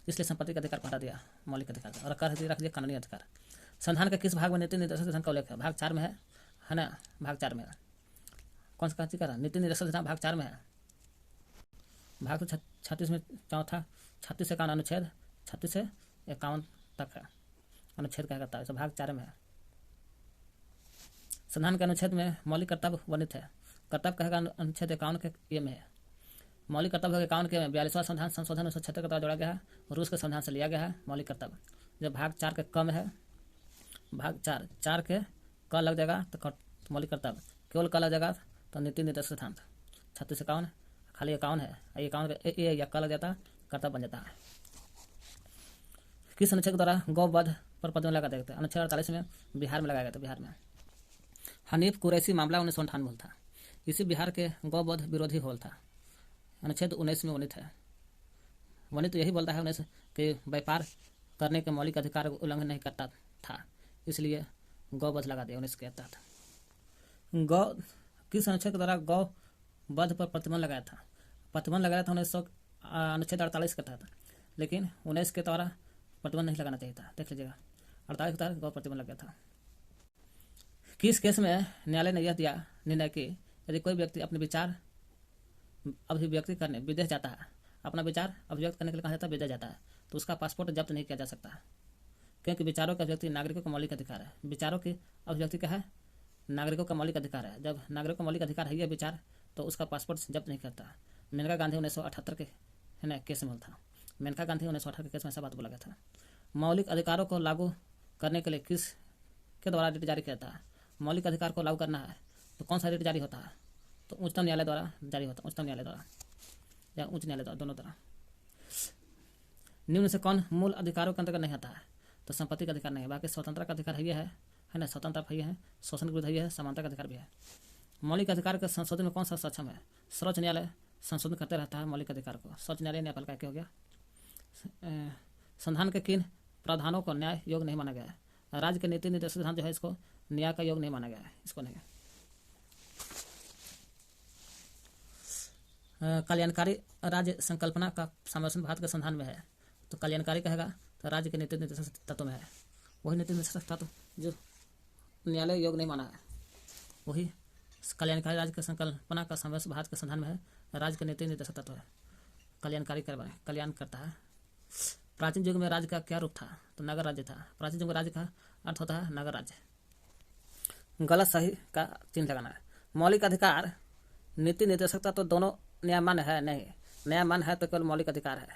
इसलिए संपत्ति का अधिकार को हटा दिया मौलिक अधिकार और रख दिया कानूनी अधिकार। संविधान के किस भाग में नीति निर्देशक सिद्धांत का उल्लेख है? भाग 4 में है ना? भाग 4 में कौन सा का नीति निर्देशक सिद्धांत भाग 4 में है। भाग तो 36 में चौथा 36 से 51 अनुच्छेद 36 से 51 तक है अनुच्छेद क्या करता है, तो भाग 4 में है। संविधान के अनुच्छेद में मौलिक कर्तव्य वर्णित है। कर्तव्य कहेगा अनुच्छेद 51 के ये में है। मौलिक कर्तव्य 51 के 42वां संविधान संशोधन 1976 के द्वारा जोड़ा गया है। रूस के संविधान से लिया गया है मौलिक कर्तव्य। जो भाग 4 के कम है, भाग 4 के क लग जाएगा तो मौलिक कर्तव्य, केवल क लग जाएगा तो नीति निर्देशक सिद्धांत। 36 से 51 खाली 51 है, 51 या क लग जाता कर्तव्य बन जाता है। किस अनुच्छेद के द्वारा गौवध पर प्रतिबंध लगा देते हैं? अनुच्छेद 48 में बिहार में लगाया गया था। बिहार में हनीफ कुरैशी मामला 1998 में था। इसी बिहार के गौवध विरोधी होल था। अनुच्छेद 19 में वर्णित है। वर्णित यही बोलता है 19 कि व्यापार करने के मौलिक अधिकार उल्लंघन नहीं करता था, इसलिए गौवध लगा दिया 19 के तहत। गौ किस अनुच्छेद के द्वारा गौवध पर प्रतिबंध लगाया था? प्रतिबंध लगाया था 1900 अनुच्छेद 48 के तहत, लेकिन 19 के द्वारा प्रतिबंध नहीं लगाना चाहिए था। देख लीजिएगा 48 के तहत गौ प्रतिबंध लग गया था। किस केस में न्यायालय ने यह दिया निर्णय कि यदि कोई व्यक्ति अपने विचार अभिव्यक्ति करने विदेश जाता है, अपना विचार अभिव्यक्त करने के लिए कहा जाता है विदेश जाता है, तो उसका पासपोर्ट जब्त नहीं किया जा सकता है, क्योंकि विचारों का अभिव्यक्ति नागरिकों का मौलिक अधिकार है। विचारों की अभिव्यक्ति क्या है? नागरिकों का मौलिक अधिकार है। जब नागरिकों का मौलिक अधिकार है यह विचार, तो उसका पासपोर्ट जब्त नहीं करता। मेनका गांधी 1978 के है ना केस में था। मेनका गांधी 1978 के केस में ऐसा बात बोला गया था। मौलिक अधिकारों को लागू करने के लिए किस के द्वारा रिट जारी किया था? मौलिक अधिकार को लागू करना है तो कौन सा रिट जारी होता है? तो उच्चतम न्यायालय द्वारा जारी होता है। उच्चतम न्यायालय द्वारा या उच्च न्यायालय द्वारा, दोनों द्वारा। निम्न से कौन मूल अधिकारों के अंतर्गत नहीं आता है? तो संपत्ति का अधिकार नहीं है। बाकी स्वतंत्रता का अधिकार है ना? स्वतंत्रता है, शोषण के विरुद्ध है, समानता का अधिकार भी है। मौलिक अधिकार के संशोधन में कौन सा सक्षम है? सर्वोच्च न्यायालय संशोधन करते रहता है मौलिक अधिकार को। सर्वोच्च न्यायालय न्यायपालिका क्या हो गया? संविधान के किन प्रावधानों को न्याय योग नहीं माना गया है? राज्य के नीति निर्देशक सिद्धांत जो है इसको न्याय का योग नहीं माना गया है, इसको नहीं। कल्याणकारी राज्य संकल्पना का समावेशन भारत के संविधान में है, तो कल्याणकारी कहेगा तो राज्य के नीति निर्देशक तत्व में है। वही नीति निर्देशक तत्व जो न्यायालय योग नहीं माना है, वही कल्याणकारी राज्य की संकल्पना का समावेश भारत के संविधान में है। राज्य के नीति निर्देशक तत्व है। कल्याणकारी कल्याण करता है। प्राचीन युग में राज्य का क्या रूप था? तो नगर राज्य था। प्राचीन युग में राज्य का अर्थ होता है नगर राज्य। गलत सही का चिन्ह लगाना है। मौलिक अधिकार नीति निर्देशक तत्व दोनों न्यायमान है? नहीं। न्यायमान है तो केवल मौलिक अधिकार है,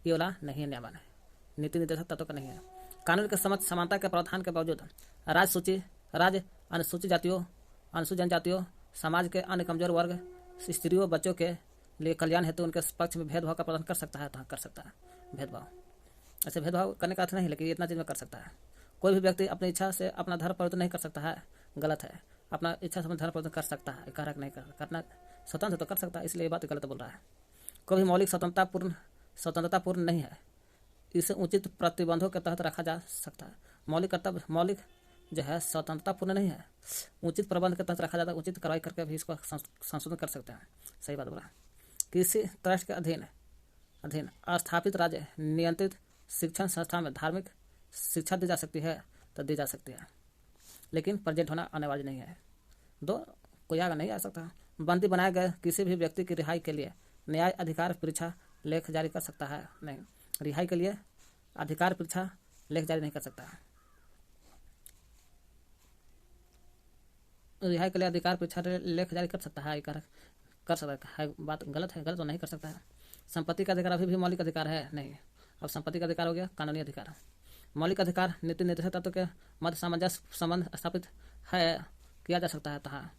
ये वाला नहीं है न्यायमान है, नीति निर्देशक तत्व का नहीं है। कानून के समक्ष समानता के प्रावधान के बावजूद राज्य अनुसूचित जातियों, अनुसूचित जनजातियों, समाज के अन्य कमजोर वर्ग, स्त्रियों, बच्चों के लिए कल्याण हेतु उनके पक्ष में भेदभाव का प्रावधान कर सकता है। तो कर सकता है भेदभाव। ऐसे भेदभाव करने का अर्थ नहीं, लेकिन इतना चीज में कर सकता है। कोई भी व्यक्ति अपनी इच्छा से अपना धर्म परिवर्तन नहीं कर सकता है, गलत है। अपना इच्छा से अपना धर्म परिवर्तन कर सकता है, कारक नहीं करना स्वतंत्र तो कर सकता है, इसलिए ये बात गलत बोल रहा है। कोई भी मौलिक स्वतंत्रतापूर्ण नहीं है, इसे उचित प्रतिबंधों के तहत रखा जा सकता है। मौलिक जो है स्वतंत्रतापूर्ण नहीं है, उचित प्रबंध के तहत रखा जाता है, उचित कार्रवाई करके भी इसको संशोधन कर सकते हैं। सही बात बोला। किसी ट्रस्ट के अधीन स्थापित राज्य नियंत्रित शिक्षण संस्था में धार्मिक शिक्षा दी जा सकती है तो दी जा सकती है, लेकिन प्रेजेंट होना अनिवार्य नहीं है। कोई आगे नहीं आ सकता। बंदी बनाए गए किसी भी व्यक्ति की रिहाई के लिए न्याय अधिकार परीक्षा लेख जारी कर सकता है नहीं। रिहाई के लिए अधिकार परीक्षा लेख जारी नहीं कर सकता। रिहाई के लिए अधिकार परीक्षा लेख जारी कर सकता है, कर सकता है। बात गलत है, गलत तो नहीं कर सकता है। संपत्ति का अधिकार अभी भी मौलिक अधिकार है नहीं। अब संपत्ति का अधिकार हो गया कानूनी अधिकार। मौलिक अधिकार नीति निर्देशक तत्व के मध्य सामंजस्य संबंध स्थापित है किया जा सकता है। तो हाँ,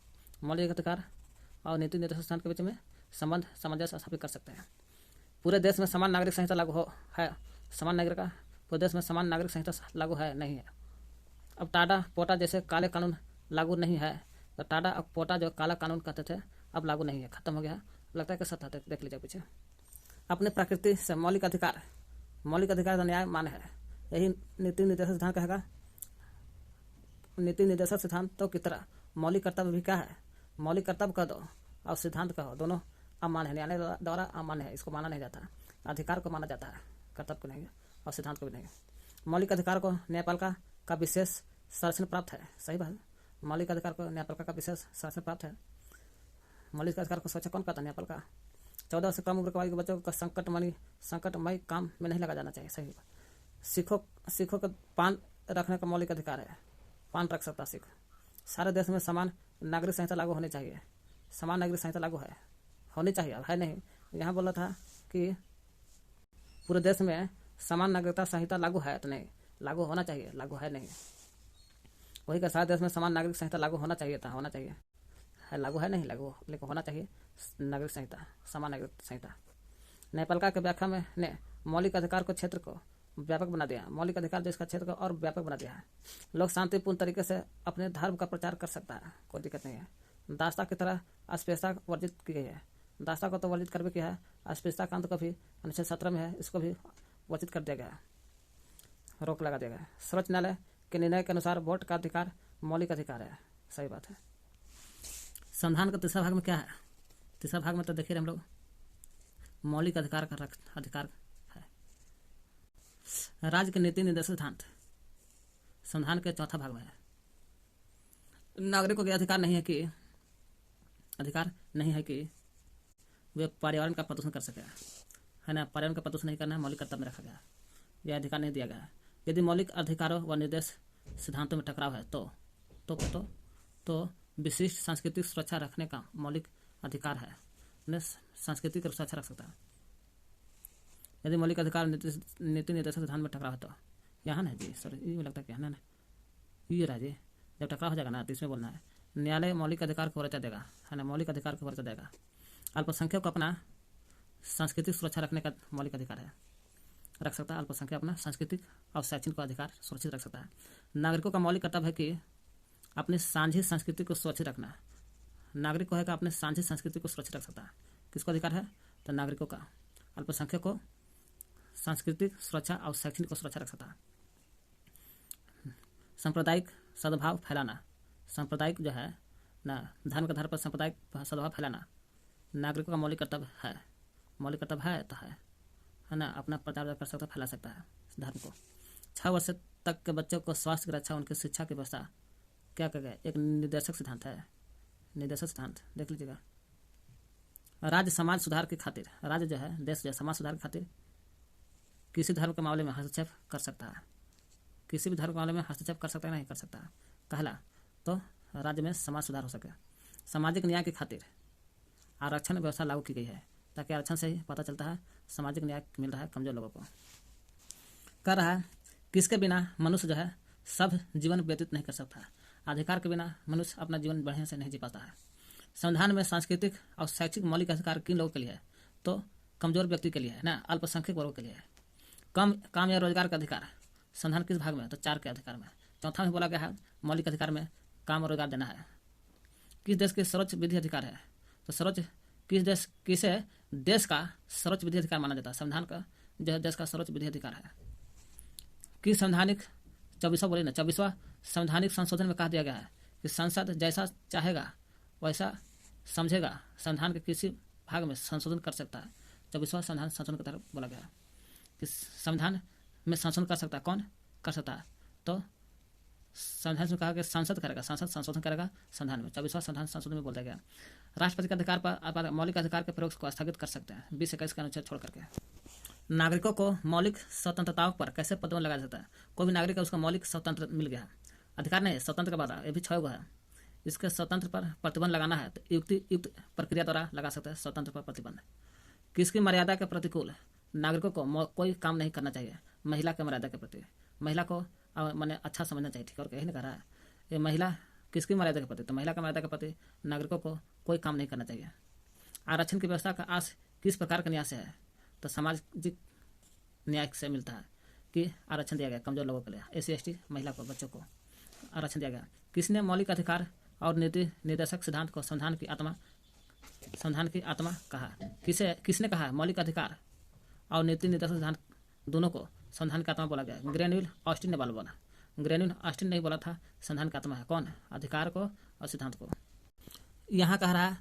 मौलिक अधिकार और नीति निर्देशक संस्थान के बीच में सामंजस्य स्थापित कर सकते हैं। पूरे देश में समान नागरिक संहिता लागू है। पूरे देश में समान नागरिक संहिता लागू है नहीं है। अब टाडा पोटा जैसे काले कानून लागू नहीं है, तो टाडा और पोटा जो काला कानून कहते थे अब लागू नहीं है, खत्म हो गया। लगता है कि सत्य है, देख लीजिए पीछे। अपने प्रकृति से मौलिक अधिकार का न्याय मान्य है। यही नीति निर्देशक सिद्धांत कहेगा। नीति निर्देशक सिद्धांतों की तरह मौलिक कर्तव्य भी क्या है, मौलिक कर्तव्य कह दो और सिद्धांत कहो, दोनों अमान्य है, न्यायालय द्वारा अमान्य है। इसको माना नहीं जाता। अधिकार को माना जाता है, कर्तव्य को नहीं और सिद्धांत को भी नहीं। मौलिक अधिकार को न्यायपालिका का विशेष संरक्षण प्राप्त है। सही बात। मौलिक अधिकार को न्यायपालिका का विशेष संरक्षण प्राप्त है। मौलिक अधिकार को सुरक्षा कौन करता है? न्यायपालिका। 14 से कम उम्र के बच्चों को संकटमय काम में नहीं लगा जाना चाहिए। सही बात। सिखों को पान रखने का मौलिक अधिकार है, पान रख सकता सिख। सारे देश में समान नागरिक संहिता लागू होनी चाहिए। समान नागरिक संहिता लागू होनी चाहिए, अब है नहीं। यहाँ बोला था कि पूरे देश में समान नागरिकता संहिता लागू है तो नहीं, लागू होना चाहिए, लागू है नहीं। वही का सारे देश में समान नागरिक संहिता लागू होना चाहिए था, होना चाहिए है, लागू है नहीं, लागू लेकिन होना चाहिए नागरिक संहिता, समान नागरिक संहिता। न्यायपालिका के व्याख्या में ने मौलिक अधिकार को क्षेत्र को व्यापक बना दिया। मौलिक अधिकार जो इसका क्षेत्र को और व्यापक बना दिया है। लोग शांतिपूर्ण तरीके से अपने धर्म का प्रचार कर सकता है, कोई दिक्कत नहीं है। दास्ता की तरह अस्पृश्यता वर्जित की गई है। दास्ता को तो वर्जित कर भी किया है, अस्पृश्यता का अंत को भी अनुच्छेद 17 में है, इसको भी वर्जित कर दिया गया, रोक लगा दिया गया। सर्वोच्च न्यायालय के निर्णय के अनुसार वोट का अधिकार मौलिक अधिकार है। सही बात है। संविधान का तीसरा भाग में क्या है? तीसरा भाग में तो देखिए हम लोग मौलिक अधिकार का अधिकार है। राज्य के नीति निर्देशक सिद्धांत संविधान के चौथा भाग में है। नागरिकों के अधिकार नहीं है कि वे पर्यावरण का प्रदूषण कर सके, है ना। पर्यावरण का प्रदूषण नहीं करना है, मौलिक कर्तव्य में रखा गया। यह अधिकार नहीं दिया गया है। यदि मौलिक अधिकारों व निर्देश सिद्धांतों में टकराव है तो विशिष्ट सांस्कृतिक सुरक्षा रखने का मौलिक अधिकार है, उन्हें संस्कृति की सुरक्षा रख सकता है। यदि मौलिक अधिकार नीति निर्देशक सिद्धांत में टकराव है तो यहाँ ना जी, सर ये लगता है कि यहाँ ना ये राजे जब टकराव हो जाएगा ना तो इसमें बोलना है न्यायालय मौलिक अधिकार को वरीयता देगा, है ना, मौलिक अधिकार को वरीयता देगा। अल्पसंख्यक को अपना सांस्कृतिक सुरक्षा रखने का मौलिक अधिकार है, रख सकता है। अल्पसंख्यक अपना सांस्कृतिक और शैक्षणिक अधिकार सुरक्षित रख सकता है। नागरिकों का मौलिक कर्तव्य है कि अपनी साझी संस्कृति को सुरक्षित रखना। नागरिक को है कि अपने साझी संस्कृति को सुरक्षित रख सकता है। किसको अधिकार है? तो नागरिकों का। अल्पसंख्यक को सांस्कृतिक सुरक्षा और शैक्षणिक को सुरक्षा रख सकता है। सांप्रदायिक सद्भाव फैलाना, सांप्रदायिक जो है ना, धर्म के आधार पर सांप्रदायिक सद्भाव फैलाना नागरिकों का मौलिक कर्तव्य है। मौलिक कर्तव्य है तो है ना, अपना प्रचार कर सकता है, फैला सकता है धर्म को। 6 वर्ष तक के बच्चों को स्वास्थ्य की रक्षा, उनकी शिक्षा की व्यवस्था क्या कह गए, एक निर्देशक सिद्धांत है। निर्देशक सिद्धांत देख लीजिएगा। राज्य समाज सुधार की खातिर, राज्य जो है देश जो है समाज सुधार की खातिर किसी धर्म के मामले में हस्तक्षेप कर सकता है। किसी भी धर्म के मामले में हस्तक्षेप कर सकता है, नहीं कर सकता है। पहला तो राज्य में समाज सुधार हो सके। सामाजिक न्याय की खातिर आरक्षण व्यवस्था लागू की गई है, ताकि आरक्षण से ही पता चलता है सामाजिक न्याय मिल रहा है कमजोर लोगों को। कर रहा है किसके बिना मनुष्य जो है सब जीवन व्यतीत नहीं कर सकता। अधिकार के बिना मनुष्य अपना जीवन बढ़िया से नहीं जी पाता है। संविधान में सांस्कृतिक और शैक्षिक मौलिक अधिकार किन लोगों के लिए है? तो कमजोर व्यक्ति के लिए है ना, अल्पसंख्यक वर्गों के लिए है। काम या रोजगार का अधिकार संविधान किस भाग में है? तो 4 के अधिकार में। चौथा में बोला गया है मौलिक अधिकार में काम और रोजगार देना है। किस देश के सर्वोच्च विधि अधिकार है? तो सर्वोच्च किसे देश का सर्वोच्च विधि अधिकार माना जाता है। संविधान का जो है देश का सर्वोच्च विधि अधिकार है। किस संवैधानिक 24वां संवैधानिक संशोधन में कहा दिया गया है कि संसद जैसा चाहेगा वैसा समझेगा संविधान के किसी भाग में संशोधन कर सकता है। 24वां संविधान संशोधन के तहत बोला गया है कि संविधान में संशोधन कर सकता है। कौन कर सकता है? तो संविधान में कहा कि संसद करेगा, संसद संशोधन करेगा संविधान में। 24वां संविधान संशोधन में बोला गया राष्ट्रपति के अधिकार पर मौलिक अधिकार के प्रयोग को स्थगित कर सकते हैं 20-21 के अनुच्छेद छोड़ करके। नागरिकों को मौलिक स्वतंत्रताओं पर कैसे प्रतिबंध लगाया जाता है? कोई भी नागरिक है उसका मौलिक स्वतंत्र मिल गया, अधिकार नहीं, स्वतंत्र का बात है, ये भी 6 है। इसके स्वतंत्र पर प्रतिबंध लगाना है तो युक्त प्रक्रिया द्वारा लगा सकते हैं स्वतंत्र पर प्रतिबंध। किसकी मर्यादा के प्रतिकूल नागरिकों को कोई काम नहीं करना चाहिए? महिला के मर्यादा के प्रति, महिला को मैंने अच्छा समझना चाहिए, ठीक है, और कहीं नहीं कह रहा है ये महिला किसकी मर्यादा के प्रति, तो महिला का मर्यादा के प्रति नागरिकों को कोई काम नहीं करना चाहिए। आरक्षण की व्यवस्था का आस किस प्रकार का न्याय से है? तो सामाजिक न्याय से मिलता है कि आरक्षण दिया गया कमजोर लोगों के लिए, SC/ST महिला को, बच्चों को आरक्षण दिया गया। किसने मौलिक अधिकार और नीति निर्देशक सिद्धांत को संविधान की आत्मा कहा? किसने कहा मौलिक अधिकार और नीति निर्देशक सिद्धांत दोनों को संविधान की आत्मा बोला गया? ग्रेनविल ऑस्टिन ने बोला। ग्रेनविल ऑस्टिन नहीं बोला था संविधान की आत्मा है कौन? अधिकार को और सिद्धांत को। यहाँ कह रहा है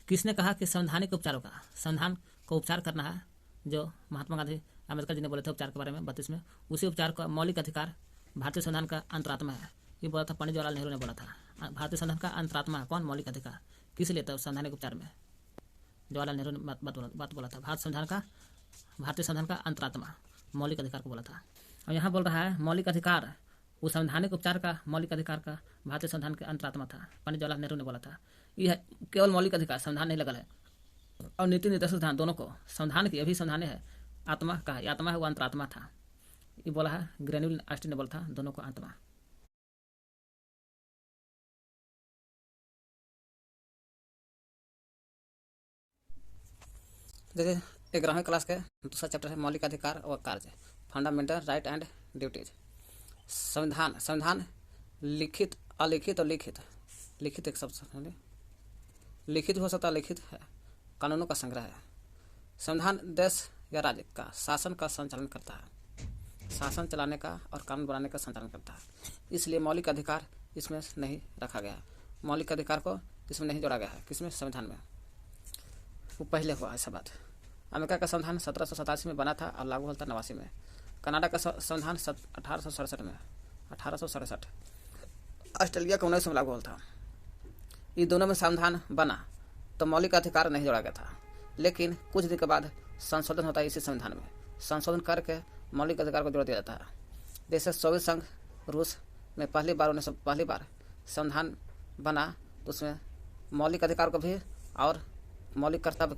किसने कहा कि संवैधानिक उपचारों का संविधान को उपचार करना है, जो महात्मा गांधी अम्बेडकर जी ने बोले थे उपचार के बारे में 32 में, उसी उपचार का मौलिक अधिकार भारतीय संविधान का अंतरात्मा है। ये बोला था पंडित जवाहरलाल नेहरू ने बोला था भारतीय संविधान का अंतरात्मा है कौन? मौलिक अधिकार। किस लिए? तो संवैधानिक उपचार में जवाहरलाल नेहरू ने बात बोला था भारतीय संविधान का अंतरात्मा मौलिक अधिकार को बोला था। और यहाँ बोल रहा है मौलिक अधिकार वो संवैधानिक उपचार का मौलिक अधिकार का भारतीय संविधान के अंतरात्मा था, पंडित जवाहरलाल नेहरू ने बोला था। यह केवल मौलिक अधिकार संविधान नहीं लगल है और नीति निर्देशक सिद्धांत दोनों को संविधान की अभी संविधान है आत्मा का, ये आत्मा है वो अंतरात्मा था, ये बोला है ग्रेनविल ऑस्टिन ने बोला था दोनों को आत्मा। देखिए 11वीं क्लास के दूसरा चैप्टर है मौलिक अधिकार और कार्य, फंडामेंटल राइट एंड ड्यूटीज। संविधान लिखित, अलिखित और लिखित। लिखित एक शब्द लिखित हो सकता है, लिखित है, कानूनों का संग्रह है। संविधान देश या राज्य का शासन का संचालन करता है, शासन चलाने का और कानून बनाने का संचालन करता है। इसलिए मौलिक अधिकार इसमें नहीं रखा गया है, मौलिक अधिकार को इसमें नहीं जोड़ा गया है। किसमें? संविधान में। वो पहले हुआ ऐसा बात। अमेरिका का संविधान 1787 में बना था और लागू होता 89 में। कनाडा का संविधान 1867 में 1867। ऑस्ट्रेलिया का 1900 में लागू होता। ये दोनों में संविधान बना तो मौलिक अधिकार नहीं जोड़ा गया था, लेकिन कुछ दिन के बाद संशोधन होता है इसी संविधान में। संशोधन करके मौलिक अधिकार को जोड़ दिया जाता है। जैसे सोवियत संघ रूस में पहली बार संविधान बना तो उसमें मौलिक अधिकार को भी और मौलिक कर्तव्य